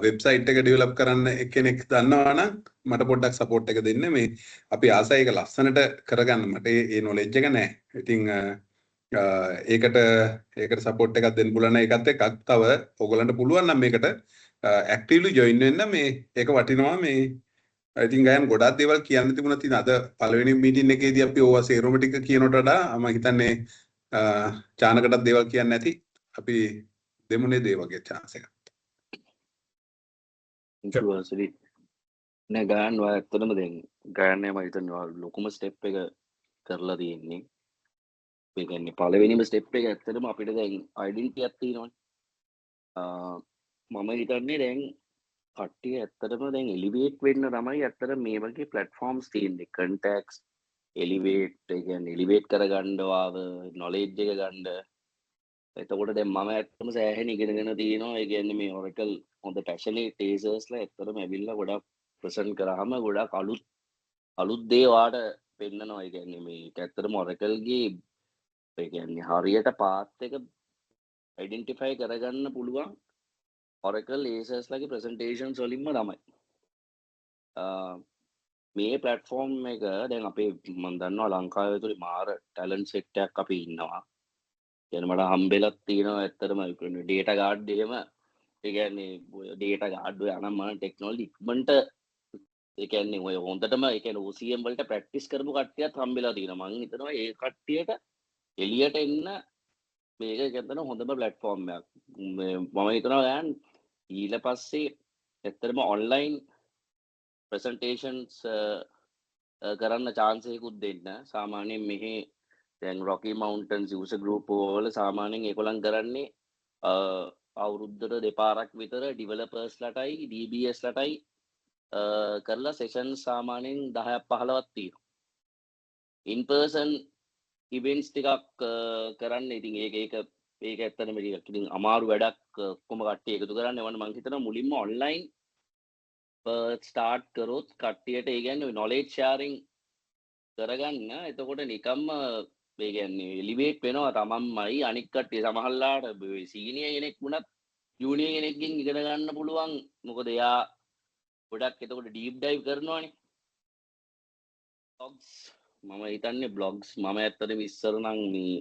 වෙබ්සයිට් එක ඩෙවලොප් කරන්න කෙනෙක් දන්නවා නම් මට පොඩ්ඩක් සපෝට් එක දෙන්න. මේ අපි ආසයි එක ලස්සනට කරගන්න මට ඒ නොලෙජ් එක නැහැ. ඉතින් ඒකට සපෝට් එකක් දෙන්න පුළුවන් නම් ඒකත් එකක්. තව ඔයගලන්ට පුළුවන් නම් මේකට ඇක්ටිව්ලි ජොයින් වෙන්න. මේ ඒක වටිනවා. මේ ඉතින් ගයන් ගොඩක් දේවල් කියන්න තිබුණා. ඉතින් අද පළවෙනි මීටින් එකේදී අපි ඕවා සේරම ටික කියනට වඩා මම හිතන්නේ චානකටත් දේවල් කියන්න නැති අපි දෙමුනේ දේ වගේ chance එකක්. ඉන්ටර්වර්සිටි නෑ ගයන් ඔය ඇත්තටම දැන් ගයන් මම හිතන්නේ ලොකුම ස්ටෙප් එක කරලා තියෙන්නේ. ඒ කියන්නේ පළවෙනිම ස්ටෙප් එක ඇත්තටම අපිට දැන් ඩෙන්ටිටි එකක් තියෙනවනේ. මම හිතන්නේ දැන් කට්ටිය ඇත්තටම දැන් එලිවේට් වෙන්න තමයි ඇත්තට මේ වගේ ප්ලැට්ෆෝම්ස් තියෙන්නේ. කන්ටැක්ට්ස් එලිවේට් ඒ කියන්නේ එලිවේට් කරගන්නවාව නොලෙජ් එක ගන්න. එතකොට දැන් මම ඇත්තටම සෑහෙන ඉගෙනගෙන තියෙනවා. ඒ කියන්නේ මේ Oracle හොඳ පැෂනේට් ටේසර්ස්ලා ඇත්තටම ඇවිල්ලා ගොඩක් ප්‍රසන්ට් කරාම ගොඩක් අලුත් දේ වාට පෙන්නනවා. ඒ කියන්නේ මේ ඇත්තටම Oracle ගේ ඒ කියන්නේ හරියට පාත් එක ඩෙන්ටිෆයි කරගන්න පුළුවන් Oracle ඒසර්ස්ලාගේ ප්‍රසන්ටේෂන්ස් වලින්ම තමයි. මේ ප්ලැට්ෆෝම් එක දැන් අපේ මම දන්නවා ලංකාවේ තුල මාර ටැලන්ට් සෙට් එකක් අපි ඉන්නවා. කියන මට හම්බෙලක් තියෙනවා ඇත්තටම ඩේටා ගාඩ් එහෙම ඒ කියන්නේ ඩේටා ගාඩ් ඔය අනම්මන ටෙක්නොලොජි ඉක්මනට ඒ කියන්නේ ඔය හොඳටම ඒ කියන්නේ OCM වලට ප්‍රැක්ටිස් කරපු කට්ටියත් හම්බෙලා තියෙනවා. මම හිතනවා ඒ කට්ටියට එළියට එන්න මේක ඇත්තටම හොඳම ප්ලැට්ෆෝම් එකක්. මම හිතනවා ගෑන් ඊට පස්සේ ඇත්තටම ඔන්ලයින් ප්‍රසන්ටේෂන්ස් කරන්න chance එකකුත් දෙන්න. සාමාන්‍යයෙන් මෙහි දැන් Rocky Mountains user group වල සාමාන්‍යයෙන් ඒගොල්ලන් කරන්නේ අවුරුද්දට දෙපාරක් විතර developers ලටයි DBS ලටයි කරලා sessions සාමාන්‍යයෙන් 10ක් 15ක් තියෙනවා. in person events ටිකක් කරන්න ඉතින් ඒක ඇත්තටම ටිකක් ඉතින් අමාරු වැඩක් කොහොම කට්ටිය එකතු කරන්න. ඒවන්න මම හිතනවා මුලින්ම online start කරොත් කට්ටියට ඒ කියන්නේ knowledge sharing කරගන්න. එතකොට නිකම්ම ඒ කියන්නේ එලිවේට් වෙනවා තමන්මයි අනික් කට්ටිය සමහරලාට සීනියර් කෙනෙක් වුණත් ජූනියර් කෙනෙක්ගෙන් ඉගෙන ගන්න පුළුවන් මොකද එයා ගොඩක් එතකොට ඩීප් ඩයිව් කරනවානේ බ්ලොග්ස් මම හිතන්නේ බ්ලොග්ස් මම ඇත්තටම ඉස්සර නම් මේ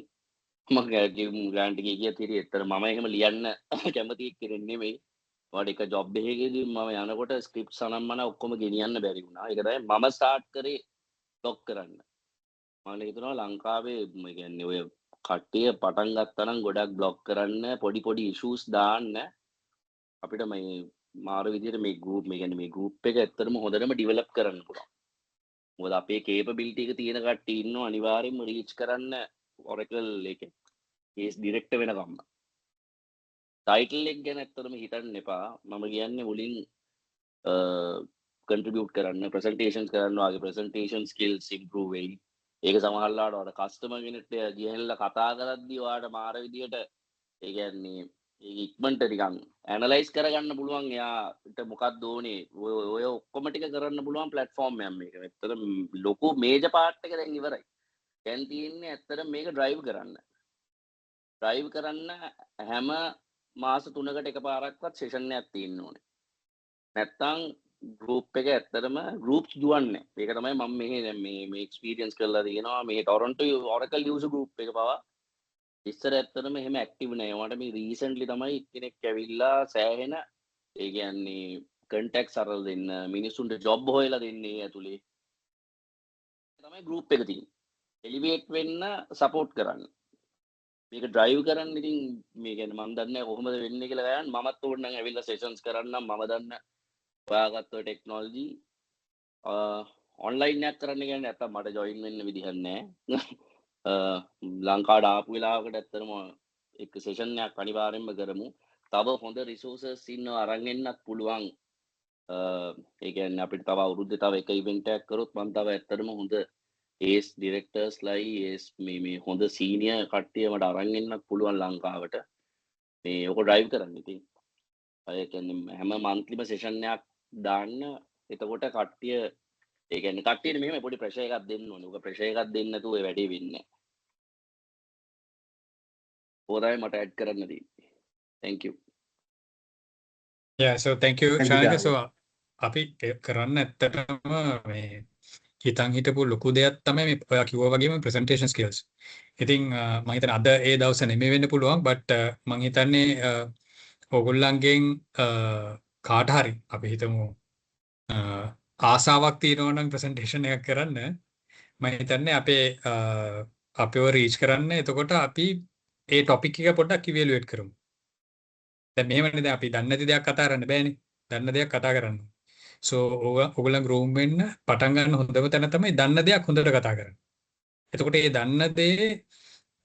මම ග්‍රෑන්ට් එකේ ගියත් හිටියේ ඇත්තට මම එහෙම ලියන්න කැමති කෙනෙක් නෙමෙයි වඩ එක ජොබ් එකකදී මම යනකොට ස්ක්‍රිප්ට්ස් අනම්මන ඔක්කොම ගෙනියන්න බැරි වුණා ඒක තමයි මම ස්ටාර්ට් කරේ බ්ලොග් කරන්න මම හිතනවා ලංකාවේ මේ කියන්නේ ඔය කට්ටිය පටන් ගත්තා නම් ගොඩක් බ්ලොග් කරන්න පොඩි පොඩි ඉෂුස් දාන්න අපිට මේ මාර විදිහට මේ ගෲප් මේ කියන්නේ මේ ගෲප් එක ඇත්තටම හොඳටම ඩෙවලොප් කරන්න පුළුවන්. මොකද අපේ කේපබිලිටි එක තියෙන කට්ටිය ඉන්නවා අනිවාර්යෙන්ම රීච් කරන්න Oracle එකේ කේස් ඩිරෙක්ටර් වෙනකම්ම. ටයිටල් එක ගැන ඇත්තටම හිතන්න එපා. මම කියන්නේ මුලින් කන්ට්‍රිබියුට් කරන්න ප්‍රසන්ටේෂන්ස් කරන්න වගේ ප්‍රසන්ටේෂන් ස්කිල්ස් ඉම්ප්‍රූව් වෙයි. ඒක සමහරලාට ඔයාලා කස්ටමර් කෙනෙක්ට ගිහිල්ලා කතා කරද්දී ඔයාලට මාර විදියට ඒ කියන්නේ ඒක ඉක්මනට නිකන් ඇනලයිස් කරගන්න පුළුවන් එයාට මොකක්ද ඕනේ ඔය ඔක්කොම ටික කරන්න පුළුවන් ප්ලැට්ෆෝම් එකක් මේක. ඇත්තටම ලොකු මේජර් පාර්ට් එක දැන් ඉවරයි. දැන් තියෙන්නේ ඇත්තටම මේක ඩ්‍රයිව් කරන්න. ඩ්‍රයිව් කරන්න හැම මාස 3කට එකපාරක්වත් සෙෂන් එකක් තියෙන්න ඕනේ. නැත්තම් ගෲප් එක ඇත්තටම ගෲප්ස් දුවන්නේ. ඒක තමයි මම මෙහි දැන් මේ එක්ස්පීරියන්ස් කරලා තියෙනවා. මේ ටොරන්ටෝ Oracle user group එක පවා ඉස්සර ඇත්තටම එහෙම ඇක්ටිව් නෑ. ඒවට මේ රීසන්ට්ලි තමයි එක්කෙනෙක් ඇවිල්ලා සෑහෙන ඒ කියන්නේ කන්ටැක්ට්ස් අරලා දෙන්න මිනිස්සුන්ට ජොබ් හොයලා දෙන්නේ ඇතුලේ. තමයි ගෲප් එක තියෙන්නේ. එලිවේට් වෙන්න සපෝට් කරන්න. මේක ඩ්‍රයිව් කරන්න ඉතින් මේ කියන්නේ මම දන්නේ නැහැ කොහොමද වෙන්නේ කියලා ගයන් මමත් ඕනනම් ඇවිල්ලා සෙෂන්ස් කරන්නම් මම දන්න ඔයාගත්ත ටෙක්නොලොජි ඔන්ලයින් එකක් කරන්න කියන්නේ නැත්තම් මට ජොයින් වෙන්න විදිහක් නැහැ ලංකාවට ආපු වෙලාවකට ඇත්තටම එක සෙෂන් එකක් අනිවාර්යෙන්ම කරමු තව හොඳ රිසෝසස් ඉන්නව අරන් එන්නත් පුළුවන් ඒ කියන්නේ අපිට තව අවුරුද්දේ තව එක ඉවෙන්ට් එකක් කරොත් මම තව ඇත්තටම හොඳ ඒස් ඩිරෙක්ටර්ස් ලයි ඒස් මේ හොඳ සීනියර් කට්ටිය මට අරන් එන්නත් පුළුවන් ලංකාවට මේ ඔක ඩ්‍රයිව් කරන්න ඉතින් ඒ කියන්නේ හැම මන්ත්ලිම සෙෂන් එකක් දාන්න එතකොට කට්ටිය ඒ කියන්නේ කට්ටියට මෙහෙම පොඩි ප්‍රෙෂර් එකක් දෙන්න ඕනේ. ඔක ප්‍රෙෂර් එකක් දෙන්නේ නැතුව ඒ වැඩේ වෙන්නේ නැහැ. ඕරයි මට ඇඩ් කරන්න තියෙන්නේ. Thank you. Yeah, so thank you Thank you, Shanika. Jared. So අපි කරන්න ඇත්තටම මේ හිතන් හිටපු ලොකු දෙයක් තමයි මේ ඔයා කිව්වා වගේම presentation skills. ඉතින් මම හිතන්නේ අද ඒ දවස් නෙමෙයි වෙන්න පුළුවන් but මම හිතන්නේ ඕගොල්ලන්ගෙන් කාට හරි අපි හිතමු ආසාවක් තියෙනවා නම් presentation එකක් කරන්න මම හිතන්නේ අපේව රීච් කරන්න එතකොට අපි ඒ topic එක පොඩ්ඩක් evaluate කරමු. දැන් මෙහෙමනේ දැන් අපි දන්නේ නැති දෙයක් කතා කරන්න බෑනේ. දන්න දෙයක් කතා කරන්න. So ඕගොල්ලන් රූම් වෙන්න පටන් ගන්න හොඳම තැන තමයි දන්න දෙයක් හොඳට කතා කරන්න. එතකොට මේ දන්න දේ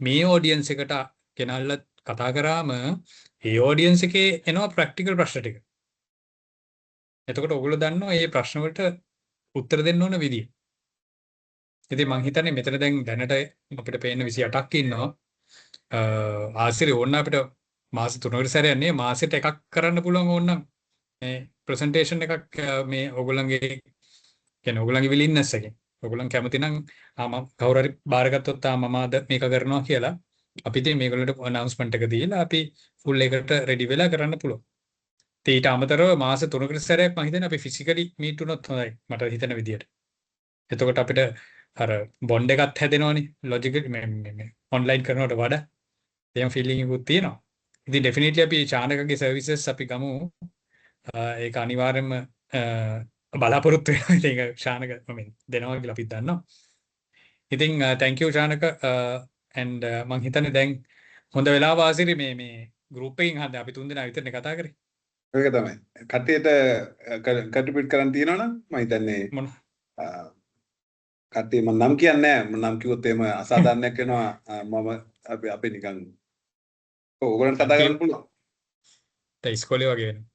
මේ ඔඩියන්ස් එකට ගෙනල්ලා කතා කරාම ඒ ඔඩියන්ස් එකේ එනවා ප්‍රැක්ටිකල් ප්‍රශ්න ටික. එතකොට ඕගොල්ලෝ දන්නවා මේ ප්‍රශ්න වලට උත්තර දෙන්න ඕන විදිය. ඉතින් මම හිතන්නේ මෙතන දැන් දැනට අපිට පේන 28ක් ඉන්නවා. ආසිරි ඕන්න අපිට මාස 3කට සැරයක් නේ මාසෙට එකක් කරන්න පුළුවන් ඕනනම් මේ ප්‍රසන්ටේෂන් එකක් මේ ඕගොල්ලන්ගේ කියන්නේ ඕගොල්ලන්ගේ විලින්නස් එකෙන් ඕගොල්ලන් කැමති නම් මම කවුරු හරි බාරගත්තොත් මම අද මේක කරනවා කියලා අපි ඉතින් මේගොල්ලන්ට අනවුන්ස්මන්ට් එක දීලා අපි ෆුල් එකට රෙඩි වෙලා කරන්න පුළුවන්. ඊට අමතරව මාස 3කට සැරයක් මම හිතන්නේ අපි ෆිසිකලි මීට් වුණොත් හොඳයි මට හිතෙන විදියට. එතකොට අපිට අර බොන්ඩ් එකක් හැදෙනවනේ ලොජිකල් මේ ඔන්ලයින් කරනවට වඩා එහෙම ෆීලිං එකකුත් තියෙනවා. ඉතින් ඩෙෆිනිට්ලි අපි චානකගේ සර්විසස් අපි ගමු. ඒක අනිවාර්යයෙන්ම බලාපොරොත්තු වෙනවා. ඉතින් ඒක ශානක දෙනවා කියලා අපිත් දන්නවා. ඉතින් thank you ශානක and මම හිතන්නේ දැන් හොඳ වෙලාව ආසිරි මේ group එකකින් හද අපි 3 දෙනා විතරනේ කතා කරේ. ඒක තමයි. කට්ටියට කන්ට්‍රිබියුට් කරන්න තියෙනවා නම් මම හිතන්නේ මොන කට්ටිය මම නම් කියන්නේ නැහැ. මම නම් කිව්වොත් එහෙම අසාධාරණයක් වෙනවා. මම අපි නිකන් ඕගොල්ලන්ට කතා කරන්න පුළුවන්. ඒ ඉස්කෝලේ වගේ වෙනවා.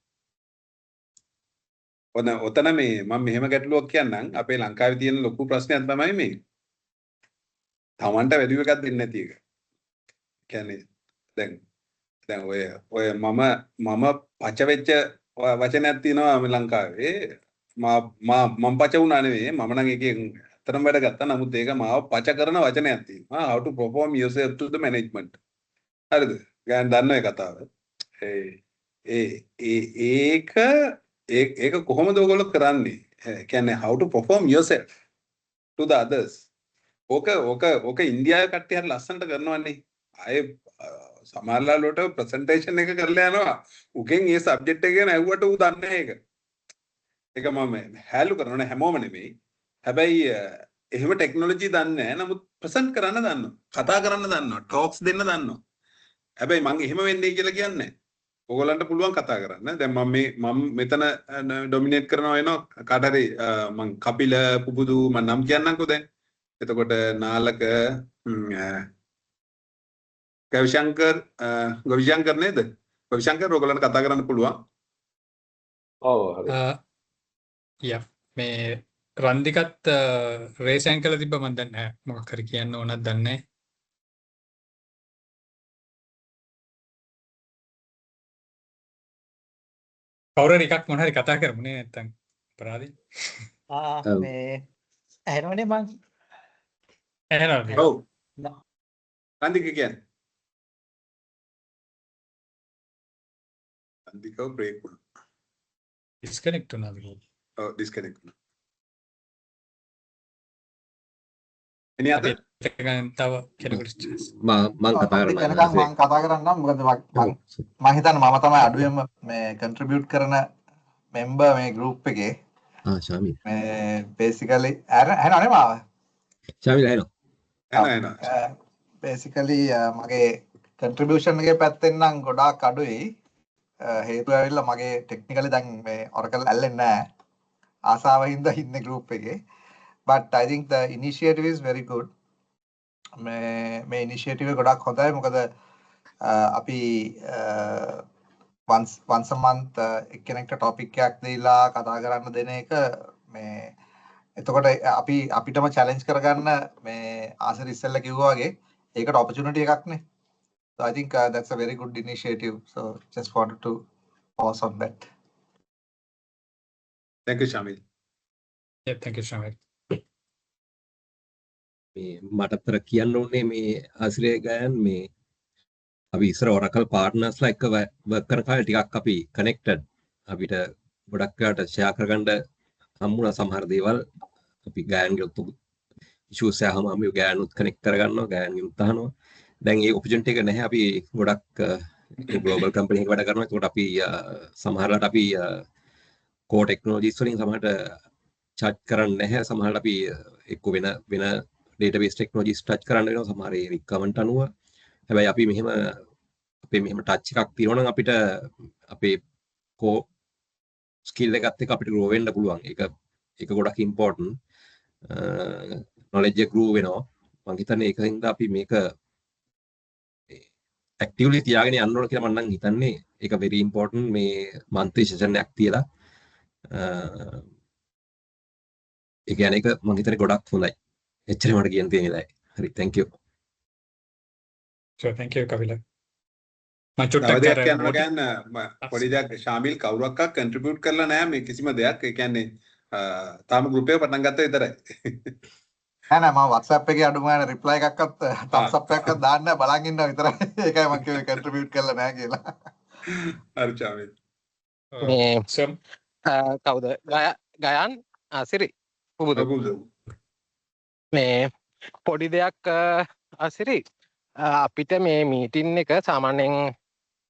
ඔතන මේ මම මෙහෙම ගැටලුවක් කියන්නම් අපේ ලංකාවේ තියෙන ලොකු ප්‍රශ්නයක් තමයි මේ තමන්ට වැලියු එකක් දෙන්නේ නැති එක. කියන්නේ දැන් ඔය මම පච වෙච්ච වචනයක් තියෙනවා මේ ලංකාවේ මම පච වුණා නෙවෙයි මම නම් එකෙන් ඇත්තටම වැඩ ගත්තා. නමුත් ඒක මාව පච කරන වචනයක් තියෙනවා. How to perform yourself to the management. හරිද? ගෑන් දන්න ඒ කතාව. ඒක කොහොමද ඔයගොල්ලෝ කරන්නේ? කියන්නේ how to perform yourself to the others. ඕක ඉන්දියාවේ කට්ටිය හරි ලස්සනට කරනවනේ. ආයේ සමහරලාලට ප්‍රසන්ටේෂන් එක කරලා යනවා. උගෙන් ඒ සබ්ජෙක්ට් එක ගැන ඇහුවට ඌ දන්නේ නැහැ ඒක. ඒක මම හැලු කරනවා හැමෝම නෙමෙයි. හැබැයි එහෙම ටෙක්නොලොජි දන්නේ නැහැ. නමුත් ප්‍රසන්ට් කරන්න දන්නවා. කතා කරන්න දන්නවා. ටොක්ස් දෙන්න දන්නවා. හැබැයි මං එහෙම වෙන්නේ කියලා කියන්නේ නැහැ. ඔයගොල්ලන්ට පුළුවන් කතා කරන්න. දැන් මම මෙතන ඩොමිනේට් කරනවා වෙනවා. කාට හරි මං කපිල පුබුදු මම නම් කියන්නම්කෝ දැන්. එතකොට නාලක ගවිශංකර් නේද? ගවිශංකර් ඔයගොල්ලන්ට කතා කරන්න පුළුවන්. ඔව් හරි. යා මේ රන්දිකත් රේසයන් කළ තිබ්බ මම දන්නේ නැහැ. මොකක් හරි කියන්න ඕනක් දන්නේ නැහැ. කවුරු හරි එකක් මොන හරි කතා කරමු නේ නැත්තම් අපරාධේ. මේ ඇහෙනවනේ මං. එහෙනම් ඔව්. රන්දික කියන්නේ. රන්දිකව බ්‍රේක් වුණා. ඩිස්කනෙක්ට් වුණාද? ඔව් ඩිස්කනෙක්ට් වුණා. එනි අද තව කෙනෙකුට මම කතා මම කතා කරන්නම්. මොකද මම හිතන්නේ මම තමයි අඩුවෙන්ම මේ කන්ට්‍රිබියුට් කරන මෙම්බර් මේ ගෲප් එකේ. ශාමිල් මේ බේසිකලි ඇහෙනවනේ මාව. ශාමිල් ඇහෙනවා. බේසිකලි මගේ කන්ට්‍රිබියුෂන් එකේ පැත්තෙන් නම් ගොඩාක් අඩුයි. හේතුව ඇවිල්ලා මගේ ටෙක්නිකලි දැන් මේ Oracle ඇල්ලෙන්නේ නැහැ. ආසාව හින්දා ඉන්නේ group එකේ. But I think the initiative is very good. මේ initiative එක ගොඩාක් හොඳයි. මොකද අපි once a month එක්කෙනෙක්ට topic එකක් දීලා කතා කරන්න දෙන එක මේ එතකොට අපිටම challenge කරගන්න මේ ආසර් ඉස්සෙල්ලා කිව්වා වගේ ඒකට opportunity එකක් නේ. So I think that's a very good initiative. So just wanted to pause on that. Thank you Shamil. Yeah, thank you Shamil. මේ මටතර කියන්න ඕනේ මේ ආශ්‍රය ගයන් මේ අපි ඉස්සර Oracle partnersලා එක්ක work කරන කාලේ ටිකක් අපි connected අපිට ගොඩක් වෙලාට share කරගන්න හම්බුණා සමහර දේවල් අපි ගයන්ගේ issues ආවම අපි ගයන්ුත් connect කරගන්නවා ගයන්ගෙනුත් අහනවා දැන් ඒ opportunity එක නැහැ අපි ගොඩක් global company එකක වැඩ කරනවා ඒකට අපි සමහරවිට අපි core technologies වලින් සමහරට charge කරන්නේ නැහැ සමහරවිට අපි එක්ක වෙන database technologies touch කරන්න වෙනවා සමහර ඒ requirement අනුව හැබැයි අපි මෙහෙම touch එකක් තියෙනවා නම් අපිට අපේ core skill එකත් එක්ක අපිට grow වෙන්න පුළුවන් ඒක ගොඩක් important knowledge එක grow වෙනවා මම හිතන්නේ ඒකින්ද අපි මේක actively තියාගෙන යන්න ඕන කියලා මම නම් හිතන්නේ ඒක very important මේ monthly session එකක් තියලා ඒ කියන්නේ ඒක මම හිතන්නේ ගොඩක් හොඳයි එච්චර මට කියන්න තියෙන ඉලයි. හරි thank you. Sure thank you Kapila. මම චුට්ටක් දෙයක් කියන්න ගන්න පොඩි දෙයක් ශාමිල් කවුරක්වත් කන්ට්‍රිබියුට් කරලා නැහැ මේ කිසිම දෙයක්. ඒ කියන්නේ තාම ගෲප් එක පටන් ගත්තා විතරයි. නෑ මම WhatsApp එකේ අඩුම ගානේ reply එකක්වත් thumbs up එකක්වත් දාන්න නැහැ බලන් ඉන්නවා විතරයි. ඒකයි මම කිව්වේ කන්ට්‍රිබියුට් කරලා නැහැ කියලා. හරි ශාමිල්. මේ කවුද ගයන් සිරි පුබුදු මේ පොඩි දෙයක් අසිරි අපිට මේ මීටින් එක සාමාන්‍යයෙන්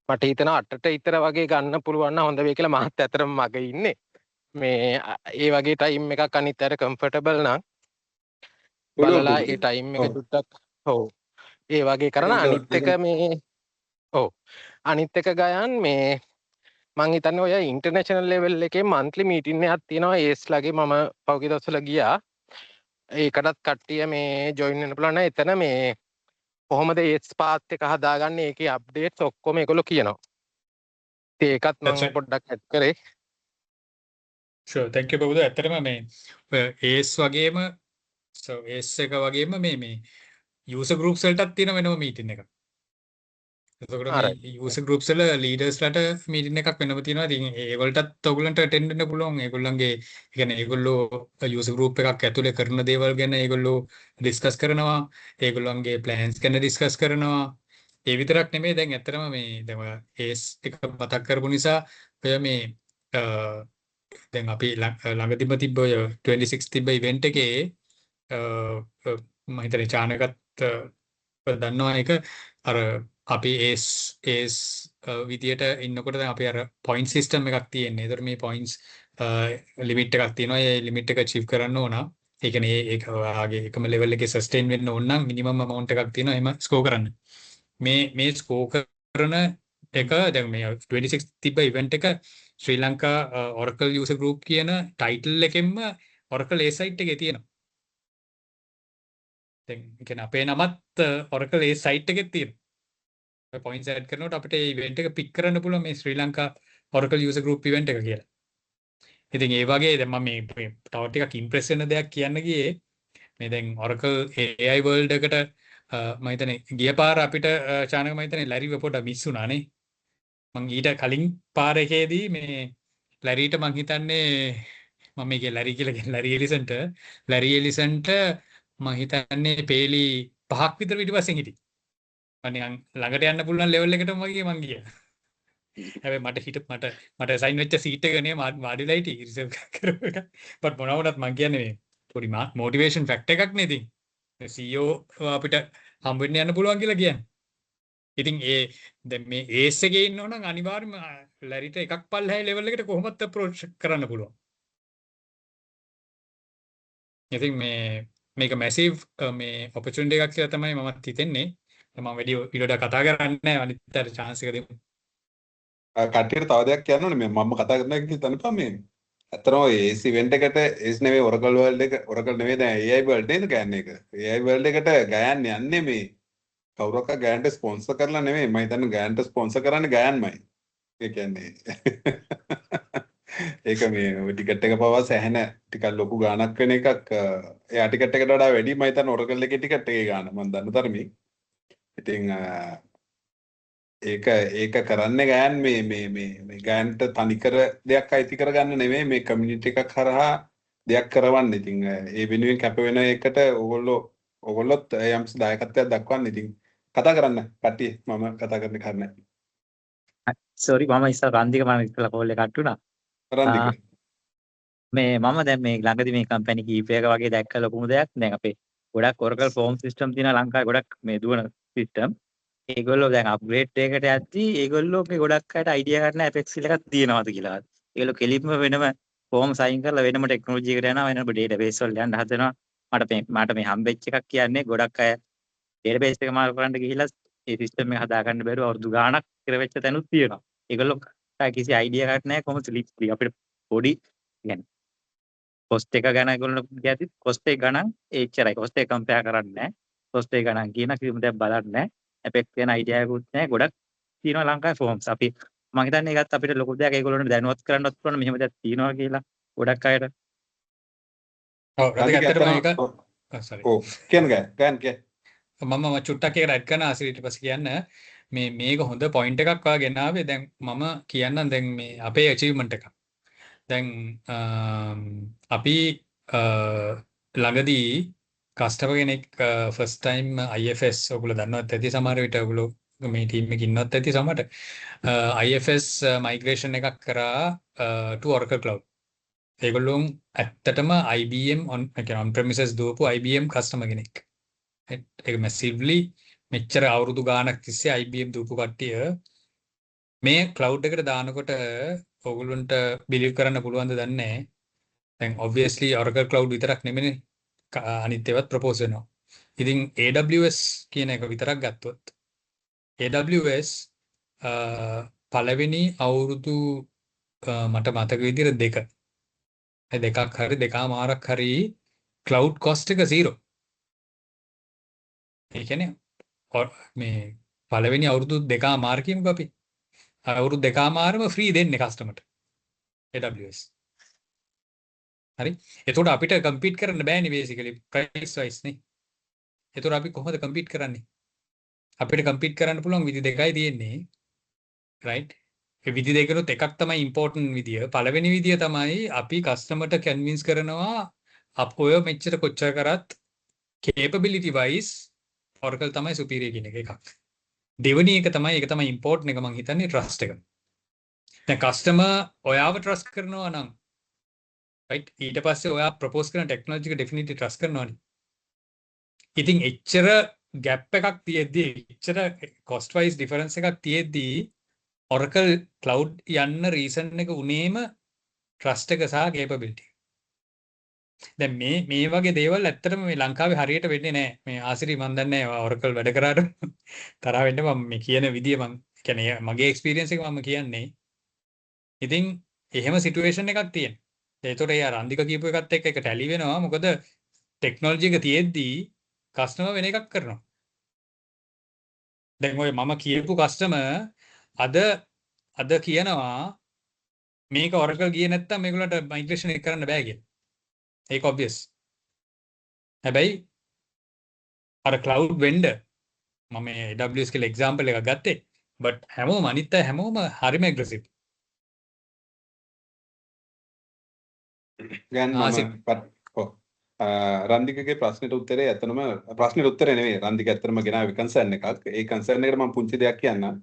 මට හිතෙනවා 8ට විතර වගේ ගන්න පුළුවන් නම් හොඳ වෙයි කියලා මහත් ඇතරම මගේ ඉන්නේ මේ ඒ වගේ ටයිම් එකක් අනිත් අයට කම්ෆර්ටබල් නම් බලලා ඒ ටයිම් එක චුට්ටක් ඔව් ඒ වගේ කරන අනිත් එක මේ ඔව් අනිත් එක ගයන් මේ මං හිතන්නේ ඔය ඉන්ටර්නැෂනල් ලෙවල් එකේ මන්ත්ලි මීටින් එකක් තියෙනවා ඒස්ලාගේ මම පහුගිය දවස්වල ගියා ඒකටත් කට්ටිය මේ ජොයින් වෙන්න පුළුවන් නේද එතන මේ කොහොමද ඒස් පාත් එක හදාගන්නේ ඒකේ අප්ඩේට්ස් ඔක්කොම ඒගොල්ලෝ කියනවා ඒකත් මම පොඩ්ඩක් ඇඩ් කරේ sure thank you බබුදු ඇත්තටම මේ ඒස් වගේම so ඒස් එක වගේම මේ user groups වලටත් තියෙන වෙනම මීටින් එකක් එතකොට අර මේ user groups වල leadersලට meeting එකක් වෙනම තියෙනවා. ඉතින් ඒවලටත් ඔයගොල්ලන්ට attend වෙන්න පුළුවන්. ඒගොල්ලන්ගේ ඒ කියන්නේ ඒගොල්ලෝ user group එකක් ඇතුලේ කරන දේවල් ගැන ඒගොල්ලෝ discuss කරනවා. ඒගොල්ලන්ගේ plans ගැන discuss කරනවා. ඒ විතරක් නෙමෙයි දැන් ඇත්තටම මේ දැන් ඔය ඒස් එක මතක් කරපු නිසා ඔය මේ අ, දැන් අපි ළඟදිම තිබ්බ ඔය 26 තිබ්බ ඉවෙන්ට් එකේ මම හිතන්නේ චානකත් දන්නවා ඒක අර අපි ඒස් විදියට ඉන්නකොට දැන් අපි අර පොයින්ට් සිස්ටම් එකක් තියෙන්නේ. ඒතර මේ පොයින්ට්ස් ලිමිට් එකක් තියෙනවා. ඒ ලිමිට් එක achieve කරන්න ඕන. ඒ කියන්නේ ඒක ඔයාගේ එකම ලෙවල් එකේ සස්ටේන් වෙන්න ඕන නම් මිනිමම් amount එකක් තියෙනවා. එහෙම ස්කෝර් කරන්න. මේ ස්කෝර් කරන එක දැන් මේ 26 තිබ්බ ඉවෙන්ට් එක ශ්‍රී ලංකා Oracle user group කියන ටයිටල් එකෙන්ම Oracle ඒ සයිට් එකේ තියෙනවා. දැන් ඒ කියන්නේ අපේ නමත් Oracle ඒ සයිට් එකේ තියෙනවා. ඔය points add කරනකොට අපිට මේ event එක pick කරන්න පුළුවන් මේ ශ්‍රී Lanka Oracle user group event එක කියලා. ඉතින් ඒ වගේ දැන් මම මේ තව ටිකක් impress වෙන දෙයක් කියන්න ගියේ මේ දැන් Oracle AI world එකට මම හිතන්නේ ගිය පාර අපිට චානක මම හිතන්නේ ලැරිව පොඩ්ඩක් මිස් වුණා නේ. මං ඊට කලින් පාර එකේදී මේ ලැරීට මං හිතන්නේ මම මේකේ ලැරි කියලා කියන ලැරි එලිසන්ට මං හිතන්නේ පේලි 5ක් විතර පිටිපස්සෙන් හිටියේ. අනිකන් ළඟට යන්න පුළුවන් ලෙවල් එකටම වගේ මං ගියා. හැබැයි මට assign වෙච්ච සීට් එක නේ වාඩිලා හිටියේ රිසර්ව් කරපු එක. බට් මොනවා වුණත් මං කියන්නේ මේ පොඩි මොටිවේෂන් ෆැක්ටර් එකක් නේ ඉතින්. CEO අපිට හම්බ වෙන්න යන්න පුළුවන් කියලා කියන්නේ. ඉතින් දැන් මේ ඒස් එකේ ඉන්නෝ නම් අනිවාර්යයෙන්ම ලැරිට එකක් පල්ලෙහායි ලෙවල් එකට කොහොමද අප්‍රෝච් කරන්න පුළුවන්. ඉතින් මේක මැසිව් මේ ඔපචුනිටි එකක් කියලා තමයි මමත් හිතන්නේ. මම වැඩි පිළිවෙලට කතා කරන්නේ නැහැ. අනිත් chance එක දෙමු. කට්ටියට තව දෙයක් කියන්න ඕනේ මම කතා කරන එක හිතන්නපා මේ ඇත්තටම ඒස් ඉවෙන්ට් එකට ඒස් නෙවෙයි Oracle world එක Oracle නෙවෙයි දැන් AI world නේද ගෑන්නේ එක. AI world එකට ගෑන් යන්නේ මේ කවුරක්ක ගෑන්ට ස්පොන්සර් කරලා නෙවෙයි මම හිතන්නේ ගෑන්ට ස්පොන්සර් කරන්නේ ගෑන්මයි. ඒ කියන්නේ ඒක මේ ටිකට් එක පවා සැහැණ ටිකක් ලොකු ගාණක් වෙන එකක්. එයා ටිකට් එකට වඩා වැඩි මම හිතන්නේ Oracle එකේ ටිකට් එකේ ගාණ මම දන්න තරමින්. ඉතින් ඒක කරන්නේ ගෑන් මේ ගෑන්ට තනිකර දෙයක් අයිති කරගන්න නෙමෙයි මේ කමියුනිටි එකක් හරහා දෙයක් කරවන්න. ඉතින් ඒ වෙනුවෙන් කැප වෙන එකට ඕගොල්ලොත් යම්ස් දායකත්වයක් දක්වන්න. ඉතින් කතා කරන්න කට්ටිය මම කතා කරන්න කන්නේ. සෝරි මම ඉස්සර රන්දික මම ඉස්සලා කෝල් එක කට් වුණා. රන්දික මේ මම දැන් මේ ළඟදි මේ කම්පැනි කීපයක වගේ දැක්ක ලොකුම දෙයක් දැන් අපේ ගොඩක් Oracle form system තියෙනවා ලංකාවේ ගොඩක් මේ දුවන system. ඒගොල්ලෝ දැන් අප්ග්‍රේඩ් එකකට යද්දී ඒගොල්ලෝගේ ගොඩක් අයට අයිඩියා ගන්න Apex එකක් තියෙනවද කියලා. ඒගොල්ලෝ කෙලින්ම වෙනම form sign කරලා වෙනම ටෙක්නොලොජි එකට යනවා වෙනම database වලට යන්න හදනවා. මට මේ හම්බෙච්ච එකක් කියන්නේ ගොඩක් අය database එක මාරු කරන්න ගිහිල්ලා ඒ සිස්ටම් එක හදාගන්න බැරුව අවුරුදු ගාණක් ඉර වෙච්ච තැනුත් තියෙනවා. ඒගොල්ලෝ කිසි අයිඩියා එකක් නැහැ කොහොමද අපිට පොඩි يعني කොස්ට් එක ගැන ඒගොල්ලෝ කියද්දි කොස්ට් එක ගණන් එච්චරයි. කොස්ට් එක කම්පෙයාර් කරන්නේ නැහැ. කොස්ට් එක ගණන් කියන කිසිම දෙයක් බලන්නේ නැහැ. Apex ගැන අයිඩියා එකකුත් නැහැ. ගොඩක් තියෙනවා ලංකාවේ ෆෝම්ස්. අපි මම හිතන්නේ ඒකත් අපිට ලොකු දෙයක් ඒගොල්ලන්ට දැනුවත් කරන්නත් පුළුවන් මෙහෙම දෙයක් තියෙනවා කියලා. ගොඩක් අයට. ඔව් රන්දික ඇත්තටම ඒක sorry. ඔව් ගෑන් මම චුට්ටක් එකට ඇඩ් කරන ආසිර ඊට පස්සේ කියන්න මේක හොඳ පොයින්ට් එකක් ඔයා ගෙනාවේ. දැන් මම කියන්නම් දැන් මේ අපේ achievement එකක්. දැන් අපි ළඟදී කස්ටමර් කෙනෙක් ෆස්ට් ටයිම් IFS ඔයගොල්ලෝ දන්නවත් ඇති සමහර විට ඔයගොල්ලෝ මේ ටීම් එකේ ඉන්නවත් ඇති සමහරට IFS මයිග්‍රේෂන් එකක් කරා to Oracle Cloud. ඒගොල්ලෝ ඇත්තටම IBM on premises දුවපු IBM customer කෙනෙක්. ඒක massively මෙච්චර අවුරුදු ගාණක් තිස්සේ IBM දුවපු කට්ටිය මේ cloud එකට දානකොට ඔයගොල්ලන්ට බිලීව් කරන්න පුළුවන්ද දන්නේ නැහැ. දැන් obviously Oracle Cloud විතරක් නෙමෙයි අනිත් ඒවාත් ප්‍රොපෝස් වෙනවා. ඉතින් AWS කියන එක විතරක් ගත්තොත් AWS පළවෙනි අවුරුදු මට මතක විදිහට දෙකක් හරි දෙකමාරක් හරි cloud cost එක 0. ඒ කියන්නේ මේ පළවෙනි අවුරුදු දෙකමාර කියමුකෝ අපි. අවුරුදු දෙකමාරම ෆ්‍රී දෙන්නේ කස්ටමර්ට AWS. හරි. එතකොට අපිට කම්පීට් කරන්න බෑනේ බේසිකලි ප්‍රයිස් වයිස් නේ. එතකොට අපි කොහොමද කම්පීට් කරන්නේ? අපිට කම්පීට් කරන්න පුළුවන් විදි දෙකයි තියෙන්නේ right ඒ විදි දෙකනොත් එකක් තමයි ඉම්පෝර්ටන්ට් විදිය පළවෙනි විදිය තමයි අපි කස්ටමර්ට කන්වින්ස් කරනවා අප ඔය මෙච්චර කොච්චර කරත් capability wise Oracle තමයි superior කියන එකක් දෙවෙනි එක තමයි ඉම්පෝර්ටන්ට් එක මම හිතන්නේ trust එක දැන් කස්ටමර් ඔයාව trust කරනවා නම් right ඊට පස්සේ ඔයා propose කරන technology එක definitely trust කරනවානේ ඉතින් එච්චර gap එකක් තියෙද්දි එච්චර cost wise difference එකක් තියෙද්දි Oracle cloud යන්න reason එක උනේම trust එක සහ capability. දැන් මේ වගේ දේවල් ඇත්තටම මේ ලංකාවේ හරියට වෙන්නේ නැහැ. මේ ආසිරි මන් දන්නේ නැහැ Oracle වැඩ කරාට තරහ වෙන්න මම මේ කියන විදිය මම කියන්නේ මගේ experience එක මම කියන්නේ. ඉතින් එහෙම situation එකක් තියෙනවා. ඒතකොට ඒ රන්දික කියපු එකත් එක්ක එක ටැලි වෙනවා. මොකද technology එක තියෙද්දි customer වෙන එකක් කරනවා. දැන් ඔය මම කියපු customer අද කියනවා මේක Oracle ගියේ නැත්තම් මේගොල්ලන්ට migration එක කරන්න බෑ කියලා. ඒක obvious. හැබැයි අර cloud vendor මම AWS කියලා example එකක් ගත්තේ. but හැමෝම අනිත් අය හැමෝම හරිම aggressive. ගන්න රන්දිකගේ ප්‍රශ්නෙට උත්තරේ ඇත්තනම ප්‍රශ්නෙට උත්තරේ නෙවෙයි රන්දික ඇත්තනම ගෙනාවේ කන්සර්න් එකක්. ඒ කන්සර්න් එකට මම පුංචි දෙයක් කියන්නම්.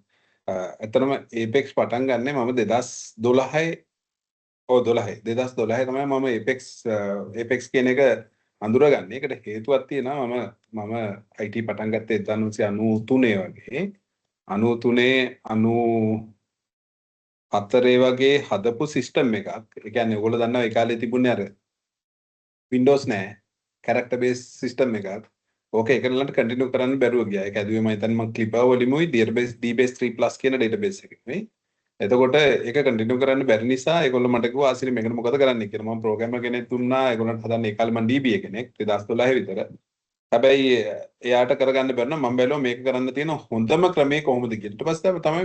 ඇත්තනම Apex පටන් ගන්නෙ මම 2012 තමයි මම Apex කියන එක අඳුරගන්නේ. ඒකට හේතුවක් තියෙනවා මම IT පටන් ගත්තේ 1993 වගේ 93 වගේ හදපු සිස්ටම් එකක්. ඒ කියන්නේ ඔයගොල්ලෝ දන්නවා ඒ කාලේ තිබුණේ අර Windows නෑ character based system එකක්. ඕකේ ඒකලන්ට කන්ටිනියු කරන්න බැරුව ගියා. ඒක ඇදුවේ මම හිතන්නේ මම Clipper වලිමුයි DBase 3+ කියන database එකේ. එතකොට ඒක කන්ටිනියු කරන්න බැරි නිසා ඒගොල්ලෝ මට කිව්වා ආසිරි මේකට මොකද කරන්න කියලා. මම ප්‍රෝග්‍රෑමර් කෙනෙක් දුන්නා. ඒගොල්ලන්ට හදන්න ඒ කාලේ මම DBA කෙනෙක් 2012 විතර. හැබැයි එයාට කරගන්න බැරි නම් මම බැලුවා මේක කරන්න තියෙන හොඳම ක්‍රමය කොහොමද කියලා. ඊට පස්සේ තමයි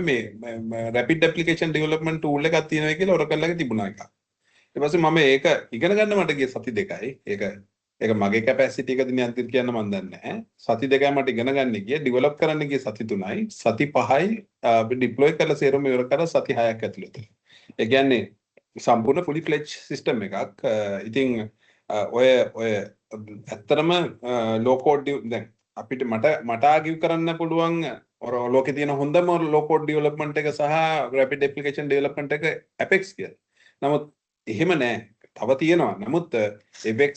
මේ rapid application development tool එකක් තියෙනවා කියලා Oracle එකේ තිබුණා එකක්. ඊට පස්සේ මම ඒක ඉගෙන ගන්න මට ගිය සති දෙකයි. ඒක මගේ කැපැසිටි එකද නියන්තිර කියන්න මම දන්නේ නැහැ. සති දෙකයි මට ඉගෙන ගන්න ගියේ. ඩෙවලොප් කරන්න ගියේ සති 3යි. සති 5යි අපි ඩිප්ලොයි කරලා සේරම ඉවර කරලා සති 6ක් ඇතුළත. ඒ කියන්නේ සම්පූර්ණ fully fledged system එකක්. ඉතින් ඔය ඇත්තටම low code දැන් අපිට මට ආගිව් කරන්න පුළුවන් ලෝකේ තියෙන හොඳම low code development එක සහ rapid application development එක Apex කියලා. නමුත් එහෙම නෑ. තව තියෙනවා. නමුත් Apex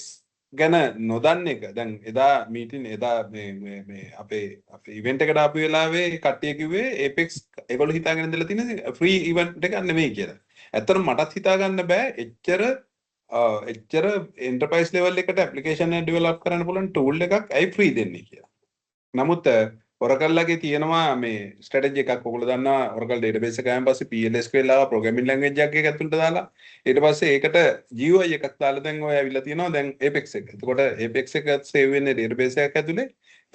ගැන නොදන්න එක දැන් එදා මීටින් එදා මේ අපේ ඉවෙන්ට් එකට ආපු වෙලාවේ කට්ටිය කිව්වේ Apex ඒගොල්ලෝ හිතාගෙන ඉඳලා තියෙන ෆ්‍රී ඉවෙන්ට් එකක් නෙමෙයි කියලා. ඇත්තටම මටත් හිතා ගන්න බෑ එච්චර එන්ටර්ප්‍රයිස් ලෙවල් එකට ඇප්ලිකේෂන් එක ඩෙවලොප් කරන්න පුළුවන් ටූල් එකක් ඇයි ෆ්‍රී දෙන්නේ කියලා. නමුත් Oracle ලගේ තියෙනවා මේ ස්ට්‍රැටජි එකක්. ඔයගොල්ලෝ දන්නවා Oracle database එක ගියාන් පස්සේ PLSQL ආවා programming language එකක් එක ඇතුළට දාලා ඊට පස්සේ ඒකට GUI එකක් දාලා දැන් ඔය ඇවිල්ලා තියෙනවා දැන් Apex එක. එතකොට Apex එක save වෙන්නේ database එකක් ඇතුලේ.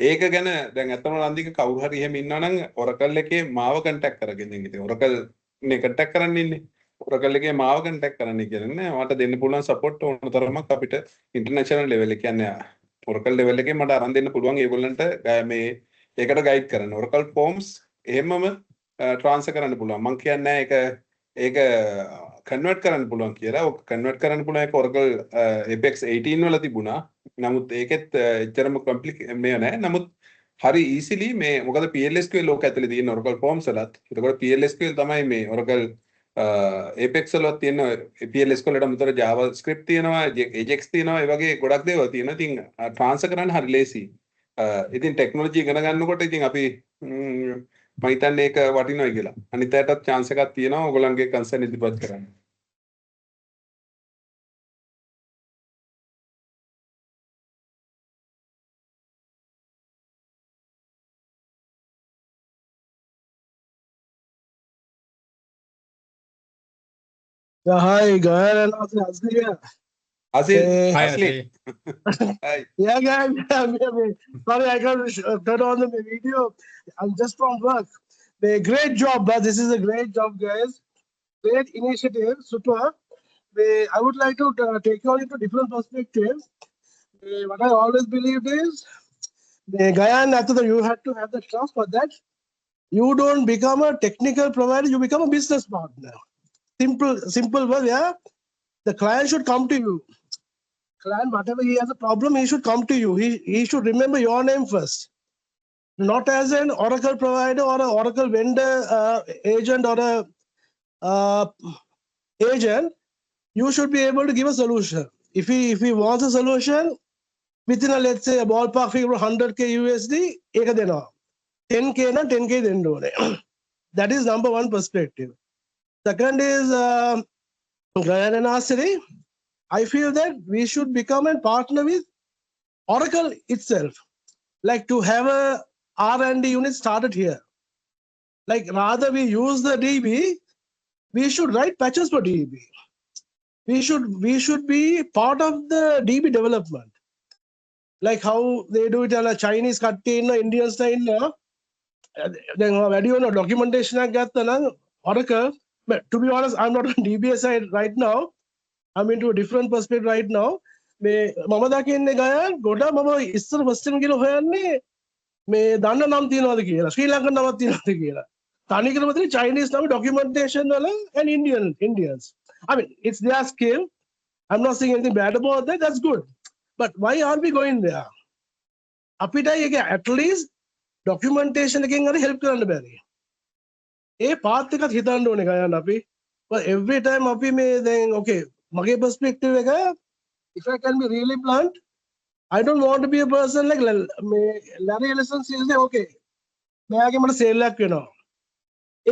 ඒක ගැන දැන් අතන රන්දික කවුරු හරි එහෙම ඉන්නවා නම් Oracle එකේ මාව contact කරගෙන ඉතින් Oracle නේ contact කරන්න ඉන්නේ. Oracle එකේ මාව contact කරන්න කියන්නේ මට දෙන්න පුළුවන් support ඕන තරමක් අපිට international level එක කියන්නේ Oracle level එකේ මට අරන් දෙන්න පුළුවන් ඒගොල්ලන්ට මේ ඒකට ගයිඩ් කරන්න. Oracle forms එහෙමම ට්‍රාන්ස්ෆර් කරන්න පුළුවන්. මම කියන්නේ ඒක කන්වර්ට් කරන්න පුළුවන් කියලා. ඔක කන්වර්ට් කරන්න පුළුවන් ඒක Oracle Apex 18 වල තිබුණා. නමුත් ඒකෙත් එච්චරම මේ නෑ. නමුත් හරි easily මේ මොකද PLSQL ලෝක ඇතුලේ තියෙන Oracle forms වලත්. ඒකෝට PLSQL තමයි මේ Oracle Apex වල තියෙන PLSQL වලට අමතරව JavaScript තියෙනවා, Ajax තියෙනවා, ඒ වගේ ගොඩක් දේවල් තියෙනවා. ඉතින් ට්‍රාන්ස්ෆර් කරන්න හරි ලේසි. ඉතින් ටෙක්නොලොජි ඉගෙන ගන්නකොට ඉතින් අපි මම හිතන්නේ ඒක වටිනවා කියලා. අනිත් අයටත් chance එකක් තියෙනවා ඔයගොල්ලන්ගේ කන්සර්න් ඉදිරිපත් කරන්න. Yeah, hi, Gayan and Asli here. Asil, Hi, Asli. Asli. Hi. Yeah, Gayan. Sorry, I can't turn on the video. I'm just from work. Great job, but this is a great job, guys. Great initiative, super. I would like to take you all into different perspectives. What I always believed is Gayan, after you had to have the trust for that. You don't become a technical provider, you become a business partner. Simple word, yeah. The client should come to you. Client, whatever he has a problem, he should come to you. He should remember your name first. Not as an Oracle provider or an Oracle vendor agent or a agent. You should be able to give a solution. If he wants a solution within a, let's say, a ballpark figure of 100k USD, එක දෙනවා. 10k na 10k දෙන්න ඕනේ. That is number one perspective. Second is Gayan and Asiri. I feel that we should become a partner with Oracle itself. Like to have a R&D unit started here. Like rather we use the DB, we should write patches for DB. We should be part of the DB development. Like how they do it on a Chinese කට්ටිය ඉන්න Indian style now. Then වැඩි වෙන documentation එකක් ගත්තා නම් Oracle, but to be honest, I'm not on DBA side right now. I'm into a different perspective right now. මේ මම දකින්නේ ගයන් ගොඩ මම ඉස්සර first time කියලා හොයන්නේ මේ දන්න නම් තියනවාද කියලා. ශ්‍රී ලංකන් නමක් තියනවාද කියලා. තනිකරම තියෙන Chinese නම documentation වල and Indians. I mean, it's their skill. I'm not saying anything bad about that. That's good. But why are we going there? අපිට ඒක at least documentation එකෙන් හරි help කරන්න බැරි. ඒ පාත් එකත් හිතන්න ඕනේ ගයන් අපි. But every time අපි මේ දැන් okay මගේ perspective එක, if I can be really blunt, I don't want to be a person like Larry Ellison says, okay, මෙයාගේ මට sale එකක් වෙනවා.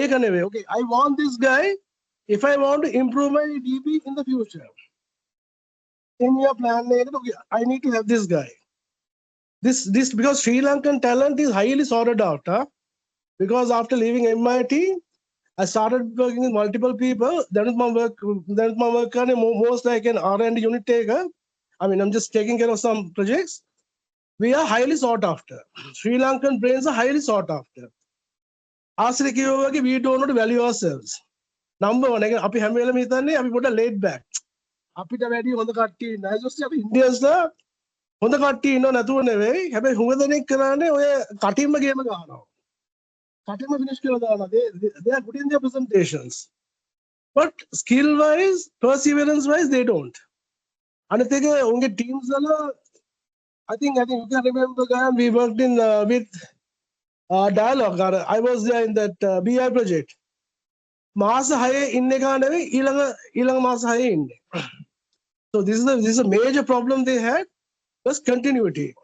ඒක නෙවෙයි. Okay, I want this guy if I want to improve my DB in the future. In your plan, okay, I need to have this guy. This because Sri Lankan talent is highly sorted out. Huh? Because after leaving MIT, I started working with multiple people. That is my work. Most like an R&D unit taker. I mean, I'm just taking care of some projects. We are highly sought after. Sri Lankan brains are highly sought after. Asri we don't know to value ourselves. Number one, again, api හැම වෙලම හිතන්නේ අපි පොඩ්ඩක් laid back. අපිට වැඩි හොඳ කට්ටිය ඉන්න. I අපි Indians ලා හොඳ කට්ටිය ඉන්නව නැතුව නෙවෙයි. හැබැයි හුඟ දෙනෙක් කරන්නේ ඔය කටින්ම ගේම ගන්නවා. කටින්ම finish කරලා දානවා. They are good in their presentations. But skill wise, perseverance wise, they don't. අනිත් එක උන්ගේ teams වල I think you can remember we worked in with Dialogue. I was there in that BI project. මාස 6 ඉන්න එක නෙවෙයි ඊළඟ මාස 6 ඉන්නේ. So this is a major problem they had, was continuity.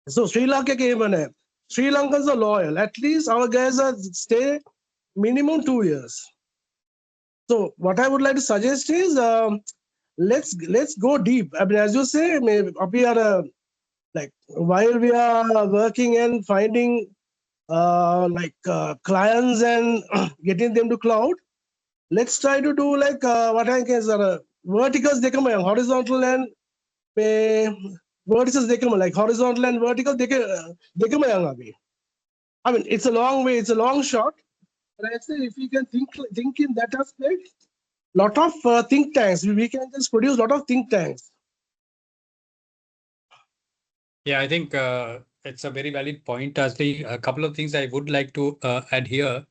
So Sri Lanka came in. Sri Lankans are loyal. At least our guys are stay minimum 2 years. So what I would like to suggest is let's go deep. I mean, as you say, we are like while we are working and finding clients and getting them to cloud, let's try to do like what I can say verticals horizontal and vertices like horizontal and vertical I mean, it's a long way, it's a long shot, but I say if we can think in that aspect, lot of think tanks, we can just produce lot of think tanks. Yeah, I think it's a very valid point, Asli. A couple of things I would like to add here.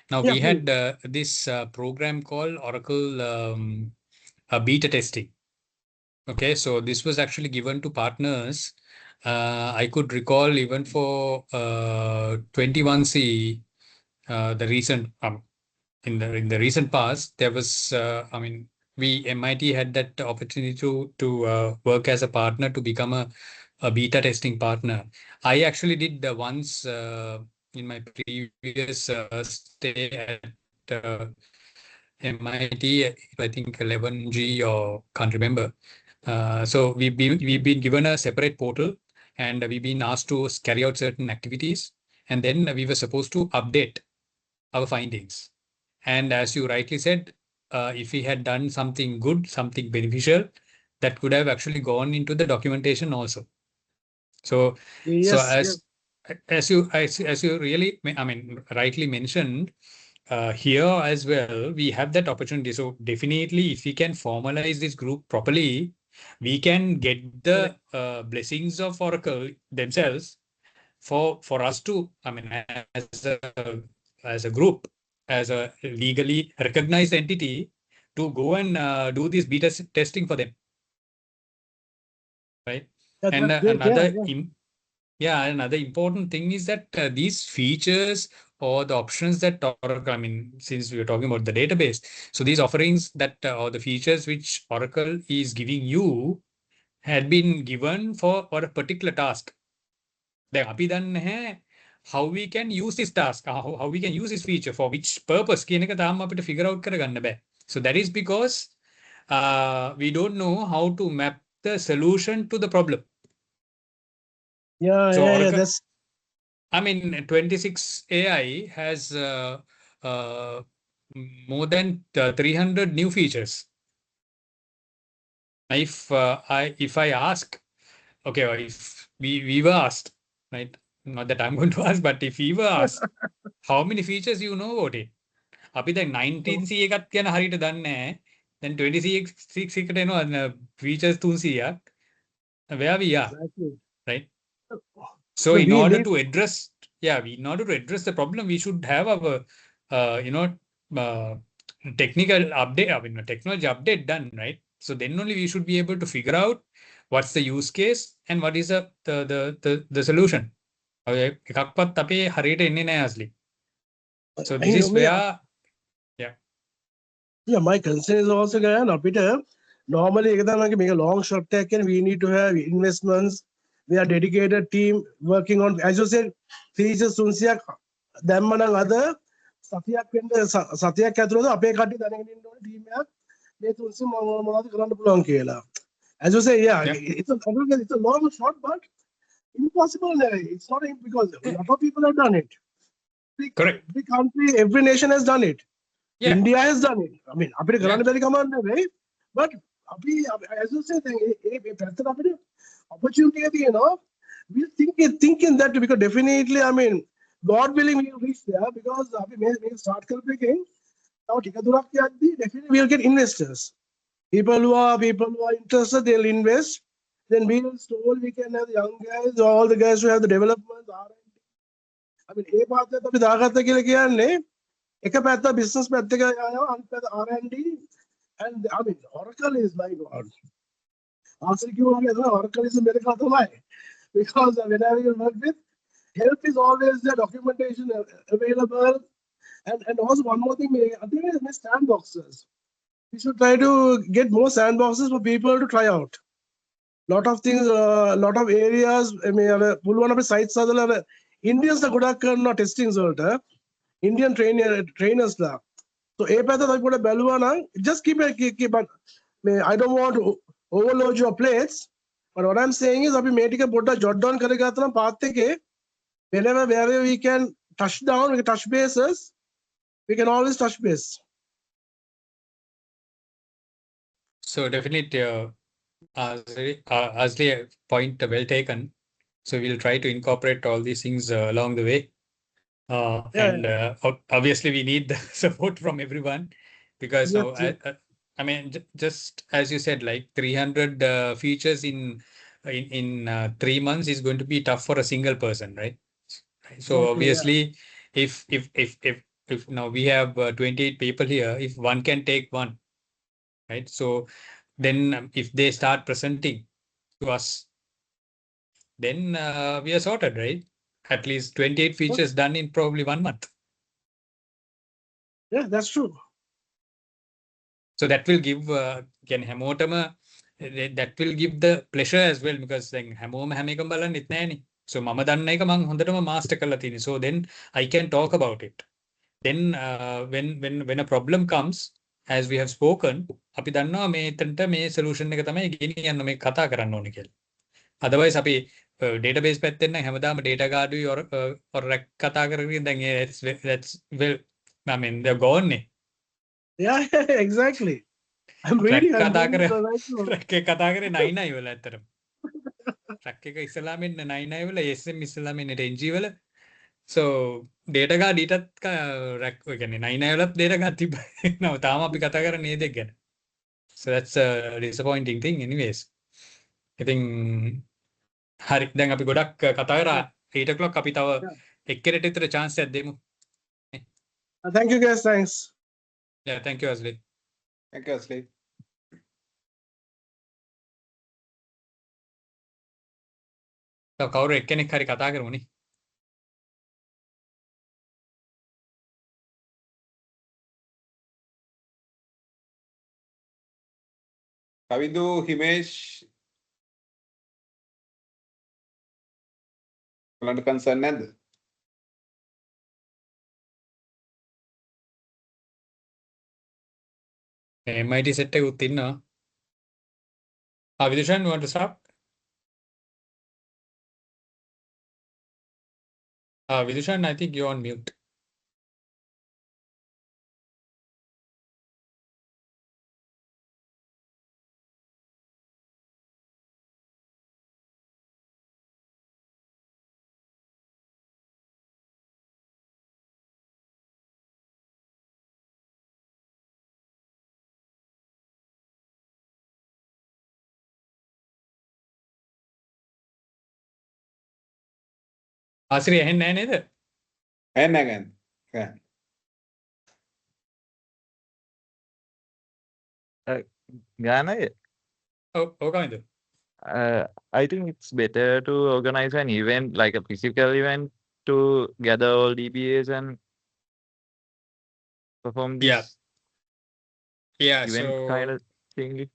Now, we had this program called Oracle beta testing. Okay, so this was actually given to partners. I could recall even for 21C, the recent in the recent past, there was MIT had that opportunity to work as a partner to become a beta testing partner. I actually did once in my previous stay at MIT, I think 11G or can't remember. So we've been given a separate portal and we've been asked to carry out certain activities, and then we were supposed to update our findings. And as you rightly said, if we had done something good, something beneficial, that could have actually gone into the documentation also. So, Yes, as you really, rightly mentioned, here as well, we have that opportunity. So definitely, if we can formalize this group properly, we can get the blessings of Oracle themselves for us to, I mean, as a group, as a legally recognized entity, to go and do this beta testing for them, right? Yeah, And that's great. another Yeah. another important thing is that these features or the options that Oracle, I mean, since we are talking about the database, so these offerings that or the features which Oracle is giving you had been given for a particular task. දැන් අපි දන්නේ නැහැ how we can use this task, how we can use this feature for which purpose කියන එක තාම අපිට figure out කරගන්න බෑ. So that is because we don't know how to map the solution to the problem. Yeah, So yeah, Oracle, that's I mean, 26 AI has more than 300 new features. If I ask, okay, or if we were asked, right? Not that I'm going to ask, but if we were asked, how many features you know about it? අපි දැන් 19C එකත් ගැන හරියට දන්නේ නැහැ. දැන් 26 එකට එනවා features 300ක්. Where we are, exactly. right? So So in we order need to address, in order to address the problem, we should have our, technical update, I mean, technology update done, right? So then only we should be able to figure out what's the use case and what is the solution. Okay, එකක්වත් අපේ හරියට එන්නේ නැහැ asli. So this you is know, where, yeah, my concern is also going අපිට normally එක තමයි මේක long shot එක කියන්නේ we need to have investments, we are dedicated team working on, as you said, features 300ක් දැම්ම නම් අද සතියක් වෙන්න සතියක් ඇතුළත අපේ කට්ටිය දැනගෙන ඉන්න ඕනේ ටීම් එකක් මේ 300 මොනවද කරන්න පුළුවන් කියලා. As you say, yeah. It's a long shot, but impossible. It's not because a lot of people have done it. Correct. Every country, every nation has done it. Yeah. India has done it. I mean, අපිට කරන්න බැරි කමක් නෙවෙයි. But අපි, as you say, ඒ පැත්තට අපිට opportunity එක තියෙනවා. We'll think in that, because definitely, I mean, God willing, we will reach there, because අපි මේ start කරපු එකෙන් තව ටික දුරක් යද්දී definitely we will get investors. People who are interested, they'll invest. Then we will slowly, we can have the young guys, all the guys who have the development, R&D. I mean, ඒ පාඩේට අපි දාගත්ත කියලා කියන්නේ එක පැත්ත business පැත්ත එක යනවා, අනිත් පැත්ත R&D. And I mean, Oracle is, my God. Oracle is a miracle තමයි. Because whenever you work with, help is always there, documentation available. And also one more thing, I think it's sandboxes. We should try to get more sandboxes for people to try out. Lot of things, lot of areas. I mean, පුළුවන් අපේ sites හදලා Indians are ගොඩක් කරන testings වලට, Indian trainers ලා. So ඒ පැත්ත අපි පොඩ්ඩක් බැලුවා නම් just keep but I don't want to overload your plates, but what I'm saying is අපි මේ ටික පොඩ්ඩක් jot down කරගත්තා නම් path එකේ wherever we can touch down, we can touch bases, we can always touch base. so definitely, Asli, point well taken. So we'll try to incorporate all these things along the way. Obviously we need the support from everyone, because I mean, just as you said, like 300 features in 3 months is going to be tough for a single person, right? So obviously, if now we have 28 people here, if one can take one, right? So then if they start presenting to us, then we are sorted, right? At least 28 features done in probably 1 month. Yeah, that's true. So that will give that will give the pleasure as well, because then හැමෝම හැම එකම බලන්නෙත් නැහැනේ. So මම දන්න එක මම හොඳටම master කරලා තියෙනවා. So then I can talk about it. Then when a problem comes, as we have spoken, අපි දන්නවා මේතනට මේ solution එක තමයි ගෙනියන්න මේ කතා කරන්න ඕනේ කියලා. Otherwise අපි database පැත්තෙන් නම් හැමදාම data guard or rack කතා කරගෙන දැන් that's well, I mean they're gone නේ. Yeah, exactly. I'm reading. කතා කරේ 9 වල ඇත්තටම. track එක ඉස්සලාම එන්න 9 වල SM ඉස්සලාම එන්න NG වල. So data guard ඊටත් rack ඔය කියන්නේ 9 වලත් data guard තිබ්බා. තාම අපි කතා කරන්නේ මේ දෙක ගැන. So that's a disappointing thing anyways. I think හරි දැන් අපි ගොඩක් කතා කරා 8 o'clock අපි තව එක්කෙනෙක්ට විතර chance එකක් දෙමු. Thank you guys. Thanks. Yeah, thank you Asli. Thank you, Asli. තව කවුරු එක්කෙනෙක් හරි කතා කරමුනේ. කවිදු හිමේෂ් ඔයාලට කන්සර්න් නැද්ද? MIT set එකකුත් ඉන්නවා. Vidushan, you want to start? Vidushan, I think you're on mute. ආසිරි ඇහෙන්නේ නැහැ නේද? ඇහෙන්නේ නැහැ. Ganaya, ඔව් Kavinda? I think it's better to organize an event like a physical event to gather all DBAs and perform this Yeah, event so kind of thing.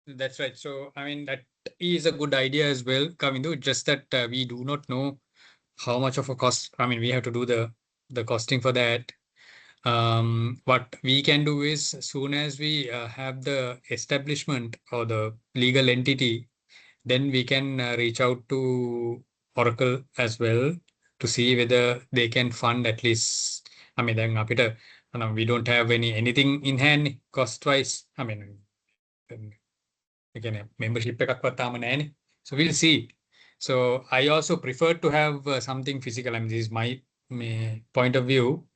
that's right. So, I mean, that is a good idea as well, Kavindu. Just that we do not know how much of a cost. I mean, we have to do the costing for that. What we can do is, as soon as we have the establishment or the legal entity, then we can reach out to Oracle as well to see whether they can fund at least. I mean, then we don't have anything in hand cost wise. I mean, again, membership එකක්වත් තාම නැහැනේ. So we'll see. So I also prefer to have something physical. I mean, this is my point of view.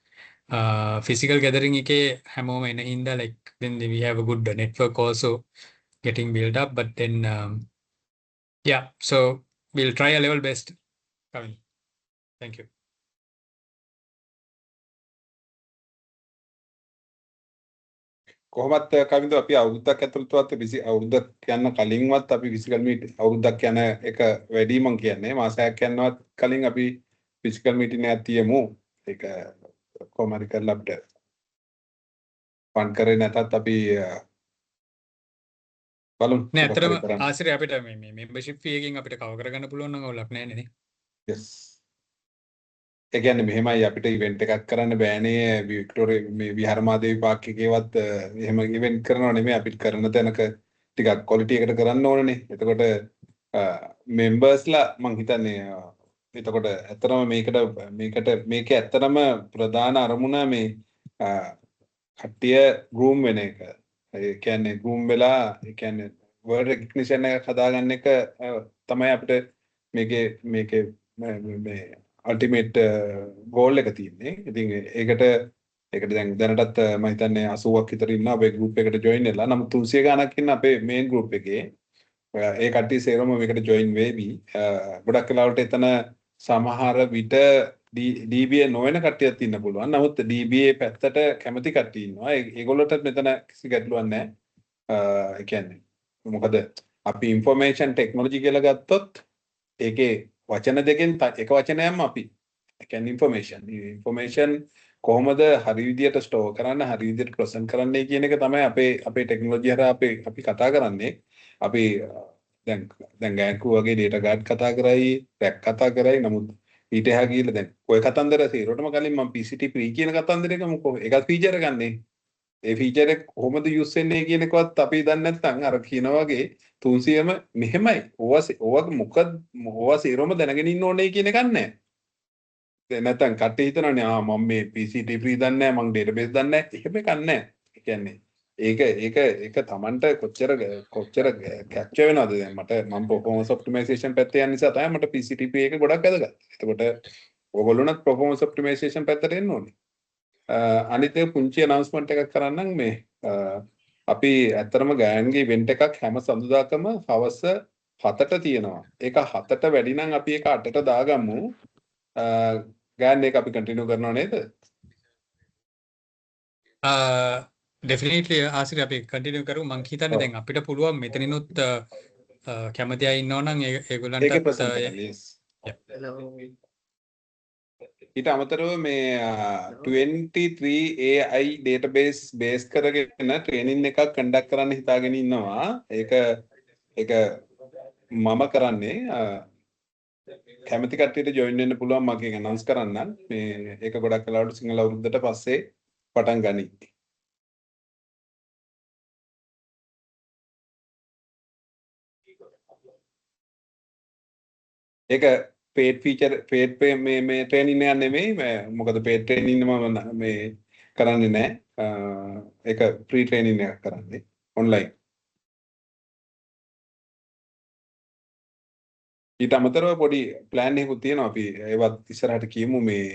Physical gathering එකේ හැමෝම එන හින්දා like then we have a good network also getting built up. But then yeah, so we'll try our level best. Kavin, thank you. කොහොමත් කවින්ද අපි අවුරුද්දක් ඇතුළතවත් අවුරුද්දක් යන කලින්වත් අපි ෆිසිකල් මීට් අවුරුද්දක් යන එක වැඩි මං කියන්නේ මාසයක් යනවත් කලින් අපි ෆිසිකල් මීටින් එකක් තියමු. ඒක කොහොම හරි කරලා අපිට ෆන් කරේ නැතත් අපි බලමු. නෑ අතරම ආසිරි අපිට මේ membership fee එකකින් අපිට cover කරගන්න පුළුවන් නම් අවුලක් නැහැ නේ. yes. ඒ කියන්නේ මෙහෙමයි අපිට ඉවෙන්ට් එකක් කරන්න බෑනේ වික්ටෝරියා මේ විහාරමාදේවි පාක් එකේවත් එහෙම ඉවෙන්ට් කරනව නෙමෙයි අපිට කරන තැනක ටිකක් ක්වොලිටි එකට කරන්න ඕනනේ. එතකොට මෙම්බර්ස්ලා මං හිතන්නේ එතකොට ඇත්තටම මේක ඇත්තටම ප්‍රධාන අරමුණ මේ කට්ටිය ගෲම් වෙන එක. ඒ කියන්නේ ගෲම් වෙලා ඒ කියන්නේ වර්ඩ් රෙකග්නිෂන් එක හදාගන්න එක තමයි අපිට මේකේ මේ අල්ටිමේට් ගෝල් එක තියෙන්නේ. ඉතින් ඒකට දැන් දැනටත් මම හිතන්නේ 80ක් විතර ඉන්නවා අපේ ගෲප් එකට ජොයින් වෙලා. නමුත් 300 ගණක් ඉන්න අපේ මේන් ගෲප් එකේ. ඒ කට්ටිය සේරම මේකට ජොයින් වෙවි. ගොඩක් වෙලාවට එතන සමහර විට DBA නොවන කට්ටියක් ඉන්න පුළුවන්. නමුත් DBA පැත්තට කැමති කට්ටිය ඉන්නවා. ඒගොල්ලොන්ට මෙතන කිසි ගැටලුවක් නැහැ. ඒ කියන්නේ මොකද අපි ইনফরমේෂන් ටෙක්නොලොජි කියලා ගත්තොත් ඒකේ වචන දෙකෙන් එක වචනයක්ම අපි ඒ කියන්නේ ইনফরমේෂන් කොහොමද හරි විදියට ස්ටෝර් කරන්න හරි විදියට ප්‍රසන්ට් කරන්නයි කියන එක තමයි අපේ ටෙක්නොලොජි හරහා අපි කතා කරන්නේ. අපි දැන් ගෑන්කු වගේ data guard කතා කරයි rack කතා කරයි. නමුත් ඊට එහා ගිහලා දැන් ඔය කතන්දර සීරොටම කලින් මම PCT pre කියන කතන්දරේක මොකෝ ඒකත් ෆීචර් එකක් නේ. ඒ ෆීචර් එක කොහොමද යූස් වෙන්නේ කියන එකවත් අපි දන්නේ නැත්නම් අර කියනා වගේ 300ම මෙහෙමයි. ඕවා මොකද ඕවා සීරොම දැනගෙන ඉන්න ඕනේ කියන එකක් නැහැ. දැන් නැත්නම් කට්ටිය හිතනවානේ මම මේ PCT pre දන්නේ නැහැ මම database දන්නේ නැහැ. එහෙම එකක් නැහැ. ඒ කියන්නේ ඒක Tamanට කොච්චර කැප්චර් වෙනවද දැන් මම performance optimization පැත්තේ යන නිසා තමයි මට PCT pre එක ගොඩක් වැදගත්. එතකොට ඕගොල්ලෝනත් performance optimization පැත්තට එන්න ඕනේ. අනිත් එක පුංචි announcement එකක් කරන්නම් මේ අපි ඇත්තටම ගෑන්ගේ ඉවෙන්ට් එකක් හැම සඳුදාකම හවස 7ට තියෙනවා. ඒක 7ට වැඩි නම් අපි ඒක 8ට දාගමු. ගෑන් එක අපි කන්ටිනියු කරනව නේද? ඩෙෆිනිට්ලි ආසිරි අපි කන්ටිනියු කරමු. මං හිතන්නේ දැන් අපිට පුළුවන් මෙතනිනුත් කැමති අය ඉන්නවා නම් ඒගොල්ලන්ටත් ඒකේ ප්‍රසන්ට් කරන්න. yes. ඊට අමතරව මේ 23 AI database base කරගෙන ට්‍රේනින් එකක් කන්ඩක්ට් කරන්න හිතාගෙන ඉන්නවා. ඒක මම කරන්නේ කැමති කට්ටියට ජොයින් වෙන්න පුළුවන්. මගේ අනවුන්ස් කරන්නම්. මේ ඒක ගොඩක් වෙලාවට සිංහල අවුරුද්දට පස්සේ පටන් ගනි. ඒක paid feature paid pay මේ training එකක් නෙමෙයි. මොකද paid training මම මේ කරන්නේ නැහැ. ඒක free training එකක් කරන්නේ online. ඊට අමතරව පොඩි plan එකකුත් තියෙනවා. අපි ඒවත් ඉස්සරහට කියමු. මේ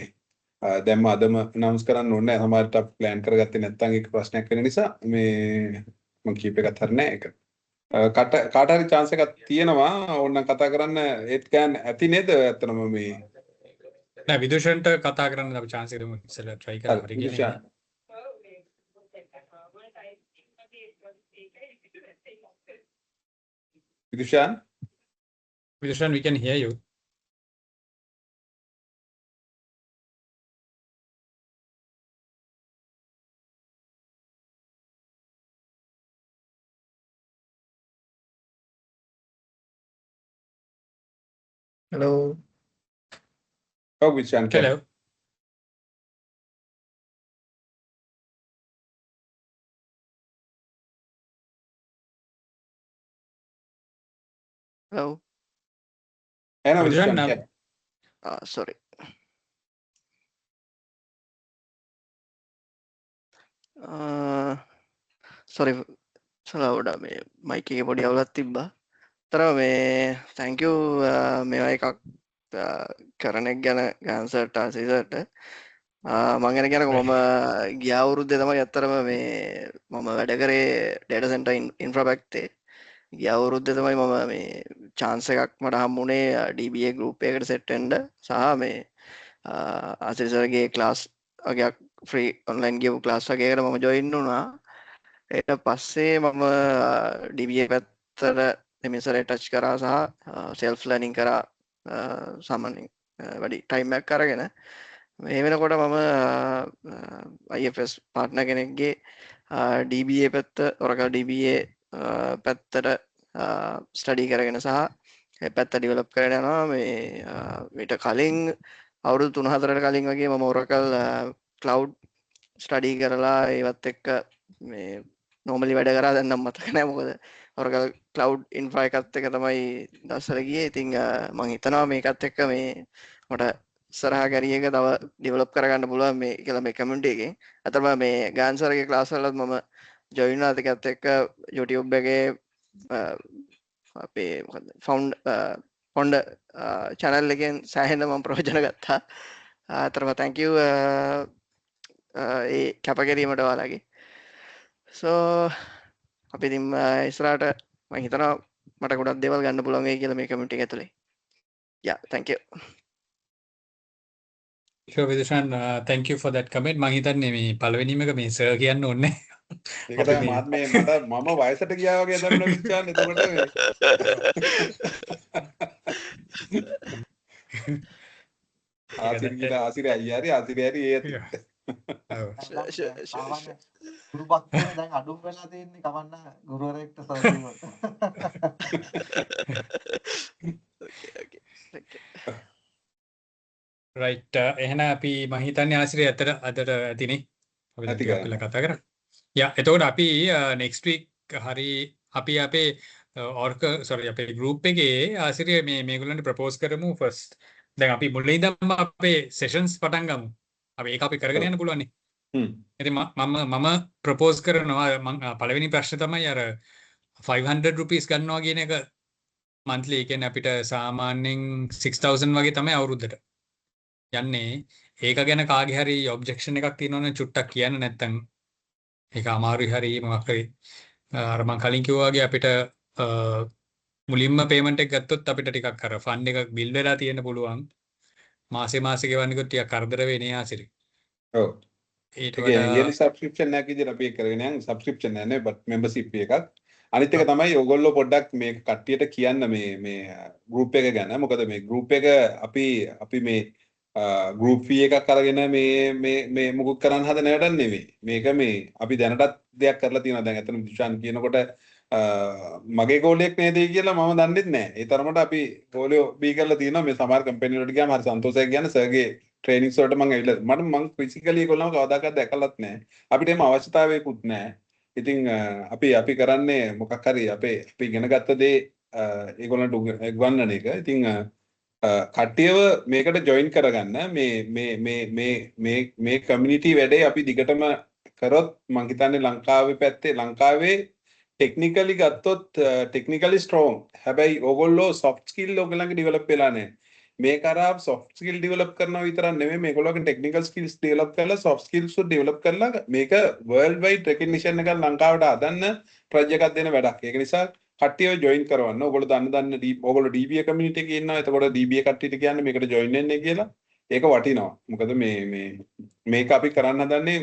දැම්ම අදම announce කරන්න ඕනේ නැහැ. සමහරට අපි plan කරගත්තේ නැත්නම් ඒක ප්‍රශ්නයක් වෙන නිසා මේ මම කීප එකක් හරිනේ ඒක. කාට හරි chance එකක් තියෙනවා ඕනනම් කතා කරන්න. ඒත් කියන්නේ ඇති නේද? ඇත්තටම මේ නෑ විදුෂන්ට කතා කරන්න අපි chance එක දෙමු. ඉස්සෙල්ලා try කරලා හරි කියන්නේ. විදුෂන් Vidushan, we can hear you. Hello. Oh, Vidushan. Hello. Hello. Vidushan, Sorry. Sorry. සලාවඩ මේ මයික එක පොඩි අවුලක් තිබ්බා. තර මේ thank you මේවා එකක් කරන එක ගැන ගාන්සර්ට ආසිසර්ට මං ගැන කියනකො මම ගිය අවුරුද්දේ තමයි ඇත්තටම මේ මම වැඩ කරේ data center infrastructure ගිය අවුරුද්දේ තමයි මම මේ chance එකක් මට හම්බුනේ DBA group එකකට set වෙන්න සහ මේ ආසිසර්ගේ class වගේක් free online ගියපු class වගේකට මම join වුණා. ඊට පස්සේ මම DBA පැත්තට දෙමිසරේ ටච් කරා සහ self learning කරා සාමාන්‍යයෙන් වැඩි ටයිම් එකක් අරගෙන මේ වෙනකොට මම IFS partner කෙනෙක්ගේ DBA පැත්ත Oracle DBA පැත්තට ස්ටඩි කරගෙන සහ ඒ පැත්ත ඩෙවලොප් කරගෙන යනවා. මේ ඊට කලින් අවුරුදු 3-4කට කලින් වගේ මම Oracle cloud ස්ටඩි කරලා ඒවත් එක්ක මේ normally වැඩ කරා. දැන් නම් මතක නැහැ මොකද Oracle cloud infra එකත් එක තමයි දවසට ගියේ. ඉතින් මම හිතනවා මේකත් එක්ක මේ මට ඉස්සරහා කැරියර් එක තව ඩෙවලොප් කරගන්න පුළුවන් මේ කියලා මේ කමියුනිටි එකෙන්. අතරම මේ ගාන්සර්ගේ ක්ලාස් වලත් මම ජොයින් වුණා. ඒකත් එක්ක YouTube එකේ අපේ මොකද ෆවුන්ඩර් channel එකෙන් සෑහෙන මම ප්‍රයෝජන ගත්තා. අතරම thank you ඒ කැපකිරීමට ඔයාලගේ. So අපි ඉතින් ඉස්සරහට මම හිතනවා මට ගොඩක් දේවල් ගන්න පුළුවන් වෙයි කියලා මේ කමියුනිටි එක ඇතුලේ. Yeah, thank you. Sure Vidushan, thank you for that comment. මං හිතන්නේ මේ පළවෙනිම එක මේ සර් කියන්න ඕනේ. ඒක තමයි මම මම වයසට ගියා වගේ දැනුණා විචාන්. එතකොට ආසිරි අයියාරි ඒත් ගුරු පක්ෂේ දැන් අඩුම වෙලා තියෙන්නේ කවන්න ගුරුවරයෙක්ට service. Okay. Thank you. right එහෙනම් අපි මම හිතන්නේ ආසිරි අතට අදට ඇතිනේ. අපි ටිකක් වෙලා කතා කරා. යා එතකොට අපි next week හරි අපි අපේ අපේ group එකේ ආසිරි මේගොල්ලන්ට propose කරමු first. දැන් අපි මුලින් ඉඳන්ම අපේ sessions පටන් ගමු. අපි ඒක අපි කරගෙන යන්න පුළුවන් නේ. ඉතින් මම propose කරනවා මම පළවෙනි ප්‍රශ්නේ තමයි අර 500 rupees ගන්නවා කියන එක monthly. ඒ කියන්නේ අපිට සාමාන්‍යයෙන් 6000 වගේ තමයි අවුරුද්දට යන්නේ. ඒක ගැන කාගේ හරි objection එකක් තියෙනවනේ චුට්ටක් කියන්න. නැත්නම් ඒක අමාරුයි හරි මොකක් හරි අර මම කලින් කිව්වා වගේ අපිට මුලින්ම පේමන්ට් එක ගත්තොත් අපිට ටිකක් අර ෆන්ඩ් එකක් බිල් වෙලා තියෙන්න පුළුවන්. මාසේ ගෙවන්නකොත් ටිකක් කරදර වෙන්නේ ආසිරි. ඔව්. ඊට ඒ වඩා yearly subscription එකක් විදිහට අපි ඒක කරගෙන යන subscription නෑ නේ but membership එකක්. අනිත් එක තමයි ඔයගොල්ලෝ පොඩ්ඩක් මේ කට්ටියට කියන්න මේ group එක ගැන. මොකද මේ group එක අපි මේ group fee එකක් අරගෙන මේ මුකුත් කරන්න හදන වැඩක් නෙවෙයි. මේක මේ අපි දැනටත් දෙයක් කරලා තියෙනවා. දැන් අතන දුෂාන් කියනකොට මගේ ගෝලියෙක් නේද කියලා මම දන්නෙත් නෑ. ඒ තරමට අපි ගෝලියෝ බී කරලා තියෙනවා. මේ සමහර කම්පැනි වලට ගියාම හරි සන්තෝෂයක් කියන්නේ සර්ගේ ට්‍රේනින්ග්ස් වලට මම ඇවිල්ලා මම ෆිසිකලි ඒගොල්ලන්ව කවදාකවත් දැකලත් නෑ. අපිට එහෙම අවශ්‍යතාවයකුත් නෑ. ඉතින් අපි කරන්නේ මොකක් හරි අපි ඉගෙන ගත්ත දේ ඒගොල්ලන්ට උගන්වන එක. ඉතින් කට්ටියව මේකට ජොයින් කරගන්න මේ කමියුනිටි වැඩේ අපි දිගටම කරොත් මං හිතන්නේ ලංකාවේ ටෙක්නිකලි ගත්තොත් ටෙක්නිකලි ස්ට්‍රෝං. හැබැයි ඕගොල්ලෝ සොෆ්ට් ස්කිල් ඔයගොල්ලන්ගේ ඩෙවලොප් වෙලා නැහැ. මේ කරා සොෆ්ට් ස්කිල් ඩෙවලොප් කරනවා විතරක් නෙමෙයි මේගොල්ලෝගේ ටෙක්නිකල් ස්කිල්ස් ඩෙවලොප් කරලා සොෆ්ට් ස්කිල්ස් ඩෙවලොප් කරලා මේක වර්ල්ඩ් වයිඩ් රෙකග්නිෂන් එකක් ලංකාවට හදන්න ප්‍රොජෙක්ට් එකක් දෙන වැඩක්. ඒක නිසා කට්ටියව ජොයින් කරවන්න. ඕගොල්ලෝ දන්න ඕගොල්ලෝ DBA කමියුනිටි එකේ ඉන්නවා. එතකොට DBA කට්ටියට කියන්නේ මේකට ජොයින් වෙන්න කියලා. ඒක වටිනවා. මොකද මේක අපි කරන්න හදන්නේ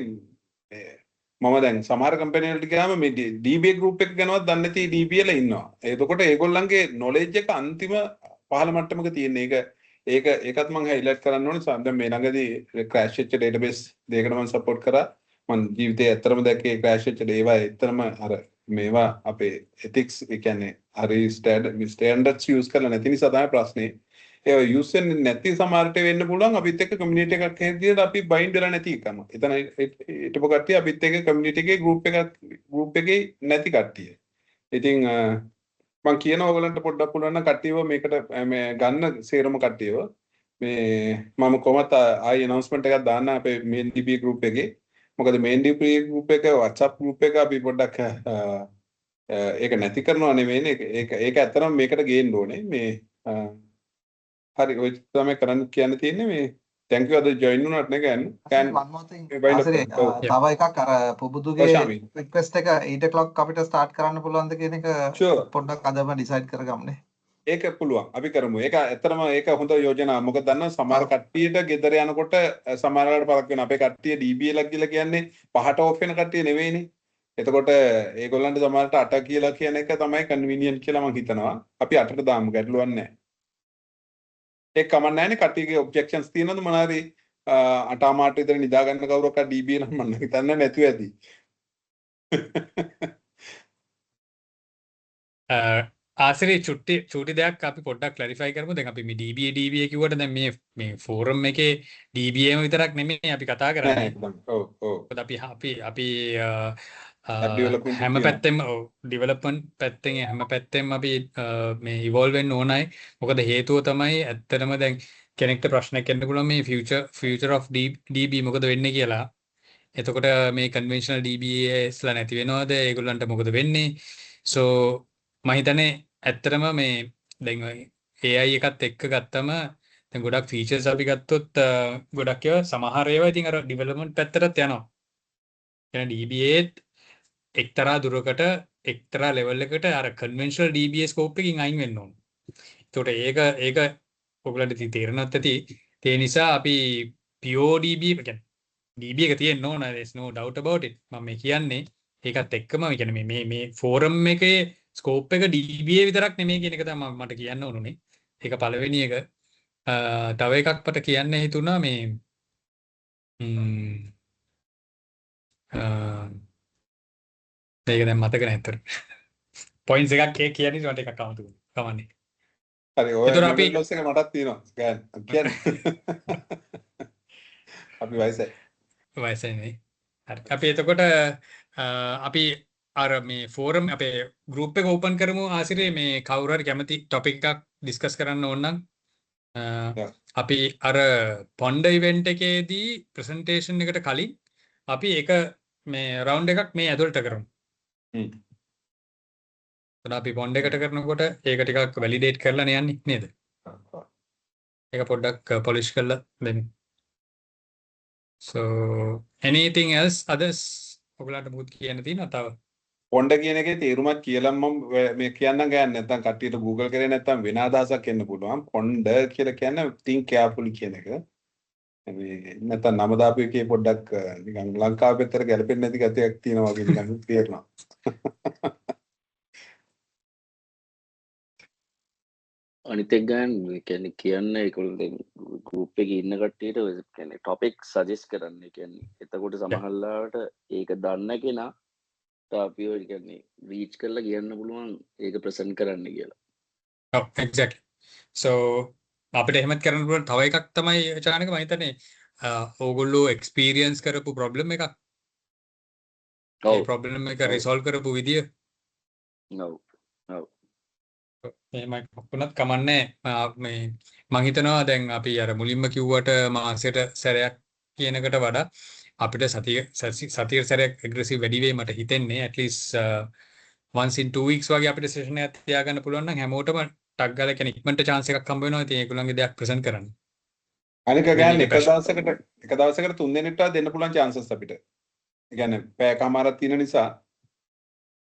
මම දැන් සමහර කම්පැනි වලට ගියාම මේ DBA group එක ගැනවත් දන්නේ නැති DBA ලා ඉන්නවා. එතකොට ඒගොල්ලන්ගේ knowledge එක අන්තිම පහළ මට්ටමක තියෙන. ඒකත් මම highlight කරන්න ඕනේ. දැන් මේ ළඟදී crash වෙච්ච database දෙකකට මම support කරා. මම ජීවිතේ ඇත්තටම දැක්කේ crash වෙච්ච ඒවා ඇත්තටම අර මේවා අපේ ethics ඒ කියන්නේ හරි standards use කරලා නැති නිසා තමයි ප්‍රශ්නේ. ඒ use වෙන්නේ නැති සමහරට වෙන්න පුළුවන් අපිත් එක්ක community එකක් හැදියට අපි bind වෙලා නැති එකම. එතන හිටපු කට්ටිය අපිත් එක්ක community එකේ group එකේ නැති කට්ටිය. ඉතින් මම කියන ඕගලන්ට පොඩ්ඩක් පුළුවන් නම් කට්ටියව මේකට මේ ගන්න සේරම කට්ටියව මේ මම කොහොමත් ආයි announcement එකක් දාන්න අපේ main DB group එකේ. මොකද main DB group එක WhatsApp group එක අපි පොඩ්ඩක් ඒක නැති කරනවා නෙවෙයිනේ. ඒක ඇත්තටම මේකට ගේන්න ඕනේ. මේ හරි ඔය තමයි කරන්න කියන්න තියෙන්නේ. මේ thank you අද join වුණාට නේ ගන්න. තව එකක් අර පුබුදුගේ request එක 8 o'clock අපිට start කරන්න පුළුවන්ද කියන එක පොඩ්ඩක් අදම decide කරගමුනේ. ඒක පුළුවන්. අපි කරමු. ඒක ඇත්තටම ඒක හොඳ යෝජනාවක්. මොකද දන්නවා සමහර කට්ටියට ගෙදර යනකොට සමහරවල්ට පරක් වෙනවා. අපේ කට්ටිය DBA ලක් කියලා කියන්නේ 5ට ඔෆ් වෙන කට්ටිය නෙවෙයිනේ. එතකොට ඒගොල්ලන්ට සමහරට 8 කියලා කියන එක තමයි කන්වීනියන්ට් කියලා මම හිතනවා. අපි 8ට දාමු. ගැටලුවක් නැහැ. ඒක කමක් නැහැනේ. කට්ටියගේ ඔබ්ජෙක්ෂන්ස් තියෙනවද මොනවාරි 8:00 විතර නිදා ගන්න කවුරක් හරි DBA නම් මම හිතන්නේ නැතුව ඇති. ආසිරි චුටි දෙයක් අපි පොඩ්ඩක් ක්ලැරිෆයි කරමු. දැන් අපි මේ DBA කිව්වට දැන් මේ ෆෝරම් එකේ DBAම විතරක් නෙමෙයි අපි කතා කරන්නේ. ඔව් ඔව්. අපි හැම පැත්තෙම ඩෙවලොප්මන්ට් පැත්තෙන් හැම පැත්තෙම අපි මේ ඉවෝල්ව් වෙන්න ඕනයි. මොකද හේතුව තමයි ඇත්තටම දැන් කෙනෙක්ට ප්‍රශ්නයක් එන්න පුළුවන් මේ future of DB මොකද වෙන්නේ කියලා. එතකොට මේ conventional DBAs ලා නැති වෙනවද? ඒගොල්ලන්ට මොකද වෙන්නේ? so මම හිතන්නේ ඇත්තටම මේ දැන් AI එකත් එක්ක ගත්තම දැන් ගොඩක් features අපි ගත්තොත් ගොඩක් ඒවා සමහර ඒවා ඉතින් අර development පැත්තටත් යනවා. يعني DBA එක්තරා දුරකට එක්තරා level එකකට අර conventional DBA scope එකකින් අයින් වෙන්න ඕන. ඒකට ඒක ඔයගලන්ට තේරෙන්නත් ඇති. ඒ නිසා අපි pure DB කියන්නේ DB එක තියෙන්න ඕන. there's no doubt about it. මම මේ කියන්නේ ඒකත් එක්කම කියන්නේ මේ forum එකේ ස්කෝප් එක DBA විතරක් නෙමෙයි කියන එක තමයි මට කියන්න ඕනුනේ. ඒක පළවෙනි එක. තව එකක් මට කියන්න හිතුණා මේ ඒක දැන් මතක නැහැ අතට. පොයින්ට්ස් එකක් කියන්නේ මට එකක් අමතක වුණා. කමන්නේ. හරි ඔය ලොස් එක මටත් තියෙනවා. කියන්නේ. අපි වයසයි නේ. හරි. අපි එතකොට අපි අර මේ ෆෝරම් අපේ ගෲප් එක ඕපන් කරමු. ආසිරේ මේ කවුරු හරි කැමති ටොපික් එකක් ඩිස්කස් කරන්න ඕන නම් අපි අර පොන්ඩ ඉවෙන්ට් එකේදී ප්‍රසන්ටේෂන් එකට කලින් අපි එක මේ රවුන්ඩ් එකක් මේ ඇතුළට කරමු. අපි පොන්ඩ් එකට කරනකොට ඒක ටිකක් වැලිඩේට් කරලා යන්නේ නේද? ඒක පොඩ්ඩක් පොලිෂ් කරලා දෙන්න. so anything else others ඔයගලන්ට මොකද කියන්න තියෙනවද තව? පොණ්ඩ කියන එකේ තේරුමක් කියලා මම මේ කියන්නම් ගෑන් නැත්නම් කට්ටියට Google කරේ නැත්නම් වෙන අදහසක් එන්න පුළුවන්. පොණ්ඩ කියලා කියන්නේ think carefully කියන එක. මේ නැත්නම් නම දාපු එකේ පොඩ්ඩක් නිකන් ලංකාව පැත්තට ගැලපෙන්නේ නැති ගතියක් තියෙනවා වගේ නිකන් තේරෙනවා. අනිත් එක ගන්න කියන්නේ කියන්නේ ඒගොල්ලෝ දැන් group එකේ ඉන්න කට්ටියට කියන්නේ topic suggest කරන්න. කියන්නේ එතකොට සමහරලාට ඒක දන්න කෙනා අපි ඔය කියන්නේ reach කරලා කියන්න පුළුවන් ඒක present කරන්න කියලා. ඔව් exactly. So අපිට එහෙමත් කරන්න පුළුවන් තව එකක් තමයි චානක මම හිතන්නේ ඕගොල්ලෝ experience කරපු problem එකක්. ඒ problem එක resolve කරපු විදිය. ඔව්. ඔව්. එහෙමයි වුණත් කමන්නේ මේ මම හිතනවා දැන් අපි අර මුලින්ම කිව්වට මාසෙට සැරයක් කියනකට වඩා අපිට සතිය සැරයක් aggressive වැඩි වෙයි මට හිතෙන්නේ at least once in 2 weeks වගේ අපිට session එකක් තියාගන්න පුළුවන් නම් හැමෝටම ටක් ගාලා කියන්නේ ඉක්මනට chance එකක් හම්බ වෙනවා. ඉතින් ඒගොල්ලන්ගේ දෙයක් present කරන්න. අනික ගෑන් එක දවසකට 3 දිනකට දෙන්න පුළුවන් chances අපිට. ඒ කියන්නේ පැයකමාරක් තියෙන නිසා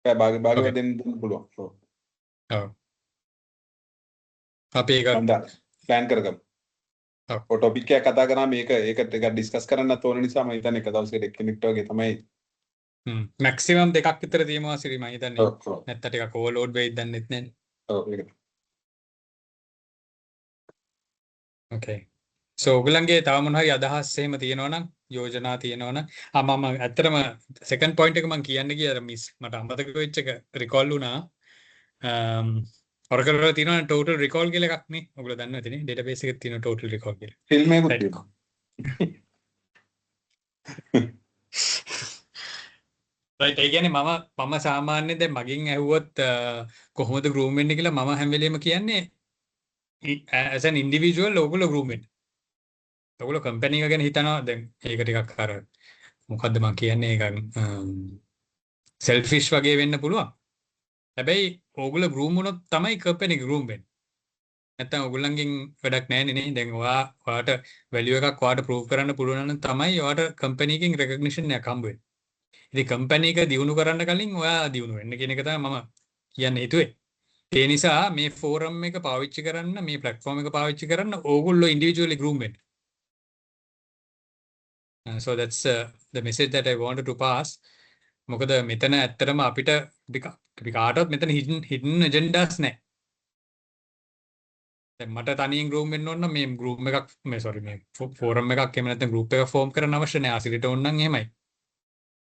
පැය භාගයක් දෙන්න පුළුවන්. ඔව්. අපි ඒක ප්ලෑන් කරගමු. ඔව් ටොපික් එකක් කතා කරා මේක ඒක ටිකක් ඩිස්කස් කරන්නත් ඕන නිසා මම හිතන්නේ එක දවසකට එක්කෙනෙක්ට වගේ තමයි මැක්සිමම් දෙකක් විතර තියනවා සිරි මම හිතන්නේ. නැත්නම් ටිකක් ඕවර්ලෝඩ් වෙයිද දන්නෙත් නැහැ. ඔව් ඒක. Okay. So ඔයගලන්ගේ තව මොන හරි අදහස් එහෙම තියෙනවා නම් යෝජනා තියෙනවා නම් මම ඇත්තටම second point එක මම කියන්න ගියා අර මිස් මට අමතක වෙච්ච එක recall වුණා. Oracle වල තියෙනවා total recall කියලා එකක් නේ. ඔයගොල්ලෝ දන්නවද නේ? database එකේ තියෙන total recall කියලා. ෆිල්ම් එකක් තියෙනවා. right ඒ කියන්නේ මම සාමාන්‍යයෙන් දැන් මගෙන් ඇහුවොත් කොහොමද groom වෙන්නේ කියලා මම හැම වෙලෙම කියන්නේ as an individual ඔයගොල්ලෝ groom වෙන්න. ඔයගොල්ලෝ company එක ගැන හිතනවා දැන් ඒක ටිකක් අර මොකද්ද මම කියන්නේ ඒක selfish වගේ වෙන්න පුළුවන්. හැබැයි ඕගොල්ලෝ groom වුණොත් තමයි company එක groom වෙන්නේ. නැත්තම් ඕගොල්ලන්ගෙන් වැඩක් නැහැ නේ. දැන් ඔයාට value එකක් ඔයාට prove කරන්න පුළුවන් නම් තමයි ඔයාට company එකෙන් recognition එකක් හම්බ වෙන්නේ. ඉතින් company එක දියුණු කරන්න කලින් ඔයා දියුණු වෙන්න කියන එක තමයි මම කියන්න හිතුවේ. ඒ නිසා මේ forum එක පාවිච්චි කරන්න මේ platform එක පාවිච්චි කරන්න ඕගොල්ලෝ individually groom වෙන්න. So that's the message that I wanted to pass. මොකද මෙතන ඇත්තටම අපිට අපි කාටවත් මෙතන hidden agendas නැහැ. දැන් මට තනියෙන් group වෙන්න ඕන නම් මේ group එකක් මේ forum එකක් එහෙම නැත්නම් group එකක් form කරන්න අවශ්‍ය නැහැ. ආසිරිට ඕන නම් එහෙමයි.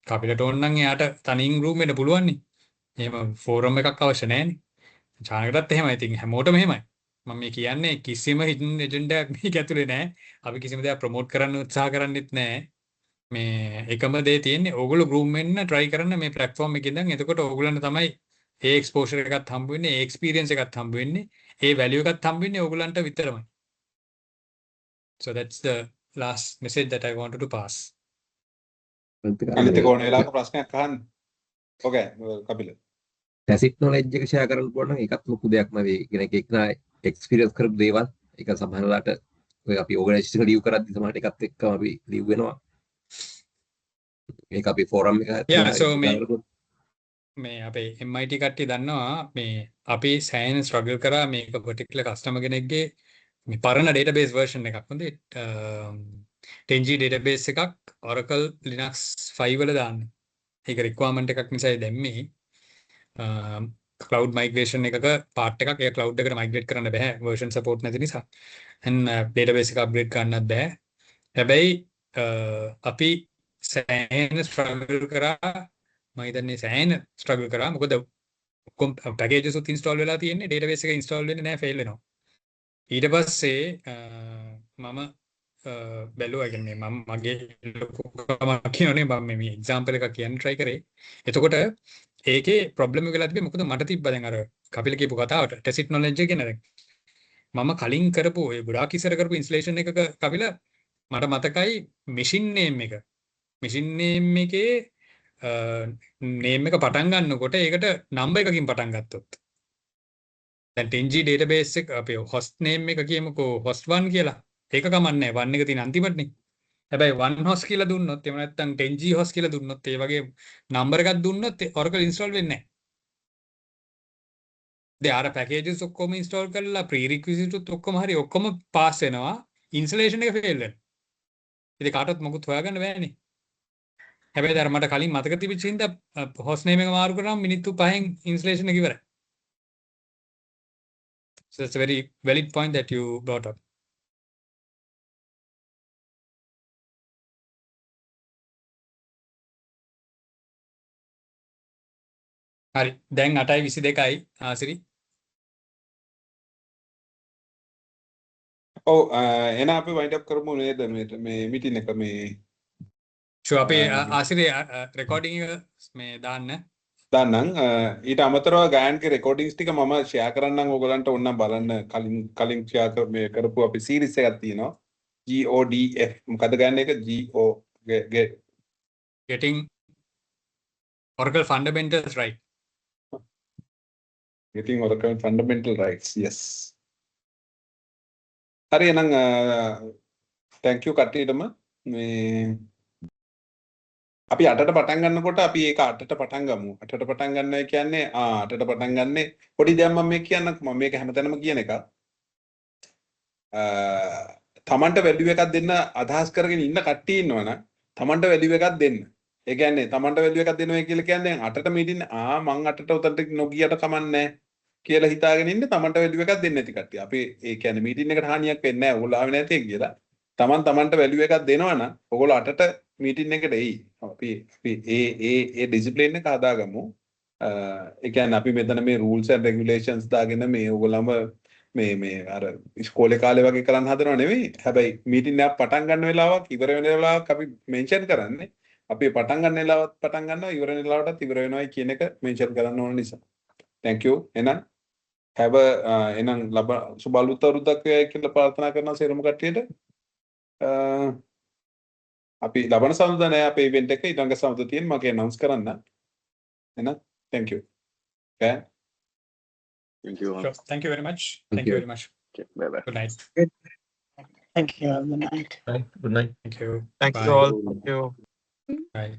කපිලට ඕන නම් එයාට තනියෙන් group වෙන්න පුළුවන් නේ. එහෙම forum එකක් අවශ්‍ය නැහැ නේ. චානකටත් එහෙමයි. ඉතින් හැමෝටම එහෙමයි. මම මේ කියන්නේ කිසිම hidden agenda එකක් මේක ඇතුලේ නැහැ. අපි කිසිම දෙයක් promote කරන්න උත්සාහ කරන්නෙත් නැහැ. මේ එකම දේ තියෙන්නේ ඕගොල්ලෝ group වෙන්න try කරන්න මේ platform එකේ ඉඳන්. එතකොට ඕගොල්ලන්ට තමයි ඒ exposure එකත් හම්බ වෙන්නේ, ඒ experience එකත් හම්බ වෙන්නේ, ඒ value එකත් හම්බ වෙන්නේ ඕගොල්ලන්ට විතරමයි. So that's the last message that I wanted to pass. අනිත් එක ඕන වෙලාවක ප්‍රශ්නයක් අහන්න. ඔකේ කපිල. tacit knowledge එක share කරන්න පුළුවන් නම් ඒකත් ලොකු දෙයක් නෙවෙයි. කියන එක experience කරපු දේවල් ඒක සමහරලාට ඔය අපි organization එක live කරද්දි සමහරට එකත් එක්කම අපි live වෙනවා. මේක අපි forum එක මේ අපේ MIT කට්ටිය දන්නවා මේ අපි සෑහෙන struggle කරා මේක particular customer කෙනෙක්ගේ මේ පරණ database version එකක් හොඳේ 10G database එකක් Oracle Linux 5 වල දාන්න. ඒක requirement එකක් නිසායි දැම්මේ. cloud migration එකක part එකක් ඒ cloud එකට migrate කරන්න බෑ version support නැති නිසා. and database එක upgrade කරන්නත් බෑ. හැබැයි අපි සෑහෙන struggle කරා මම හිතන්නේ සෑහෙන struggle කරා මොකද packages උත් install වෙලා තියෙන්නේ database එක install වෙන්නේ නැහැ fail වෙනවා ඊට පස්සේ මම බැලුවා කියන්නේ මම මගේ ලොකුකමක් කියනනේ මම මේ example එකක් කියන්න try කරේ එතකොට ඒකේ problem එක වෙලා තිබ්බේ මොකද මට තිබ්බා දැන් අර කපිල කියපු කතාවට tacit knowledge එක කියන දැන් මම කලින් කරපු ඔය ගොඩාක් ඉස්සර කරපු installation එකක කපිල මට මතකයි machine name එකේ name එක පටන් ගන්නකොට ඒකට number එකකින් පටන් ගත්තොත් දැන් 10G database එක අපේ host name එක කියමුකෝ host 1 කියලා ඒක කමන්නේ 1 එක තියෙන අන්තිමටනේ හැබැයි 1 හොස් කියලා දුන්නොත් එහෙම නැත්නම් 10G හොස් කියලා දුන්නොත් ඒ වගේ නම්බර් එකක් දුන්නොත් Oracle install වෙන්නේ නැහැ. දැන් අර packages ඔක්කොම install කරලා prerequisites ඔක්කොම හරි ඔක්කොම pass වෙනවා. installation එක fail වෙනවා. ඉතින් කාටවත් මොකුත් හොයාගන්න බෑනේ. හැබැයි අර මට කලින් මතක තිබිච්ච හින්දා host name එක මාරු කරාම මිනිත්තු 5න් installation එක ඉවරයි. So that's a very valid point that you brought up. හරි දැන් 8:22යි ආසිරි. ඔව් එන අපි වයින්ඩ් අප් කරමු නේද මේ මීටින් එක මේ ෂෝ අපි ආසිරි රෙකෝඩින් එක මේ දාන්න. දාන්නම් ඊට අමතරව ගායන්ගේ රෙකෝඩින්ග්ස් ටික මම ෂෙයා කරන්නම් ඕගලන්ට ඕනනම් බලන්න කලින් ෂෙයා කර මේ කරපු අපි සීරීස් එකක් තියෙනවා GODF මොකද ගන්න එක getting Oracle fundamentals right. Getting Oracle fundamental rights yes. හරි එහෙනම් thank you කට්ටියටම මේ අපි 8ට පටන් ගන්නකොට අපි ඒක 8ට පටන් ගමු 8ට පටන් ගන්නවා කියන්නේ 8ට පටන් ගන්නෙ පොඩි දෙයක් මම මේක කියන්නම්කෝ මම මේක හැමතැනම කියන එක තමන්ට වැලියු එකක් දෙන්න අදහස් කරගෙන ඉන්න කට්ටිය ඉන්නවනම් තමන්ට වැලියු එකක් දෙන්න. ඒ කියන්නේ තමන්ට වැලියු එකක් දෙනවා කියලා කියන්නේ 8ට මීටින් මං 8ට උතන්ට නොගියට කමන්නේ කියලා හිතාගෙන ඉන්න තමන්ට වැලියු එකක් දෙන්නේ නැති කට්ටිය. අපි ඒ කියන්නේ මීටින් එකට හානියක් වෙන්නේ නැහැ. ඕගොල්ලෝ ආවේ නැති කියලා. තමන්ට වැලියු එකක් දෙනවා නම් ඕගොල්ලෝ 8ට මීටින් එකට එයි. අපි ඒ ඩිසිප්ලින් එක හදාගමු. ඒ කියන්නේ අපි මෙතන මේ rules and regulations දාගෙන මේ ඕගොල්ලම මේ අර ඉස්කෝලේ කාලේ වගේ කරන්න හදනව නෙවෙයි. හැබැයි මීටින් එක පටන් ගන්න වෙලාවක් ඉවර වෙන වෙලාවක් අපි මෙන්ෂන් කරන්නේ. අපි පටන් ගන්න වෙලාවත් පටන් ගන්නවා ඉවර වෙන වෙලාවටත් ඉවර වෙනවයි කියන එක මෙන්ෂන් කරන්න ඕන නිසා. Thank you. එහෙනම් have a එහෙනම් සුබ අලුත් අවුරුද්දක් වේවා කියලා ප්‍රාර්ථනා කරනවා සියලුම කට්ටියට. අපි ලබන සමුදා නෑ අපේ ඉවෙන්ට් එක ඊළඟ සමුදා තියෙන මම announce කරන්න. එහෙනම් thank you. Okay. Thank you. Sure. Thank you very much. Thank you very much. Okay, bye bye. Good night. Thank you. Good night. Good night. Thank you. Thank Bye. you all. Thank you. Bye.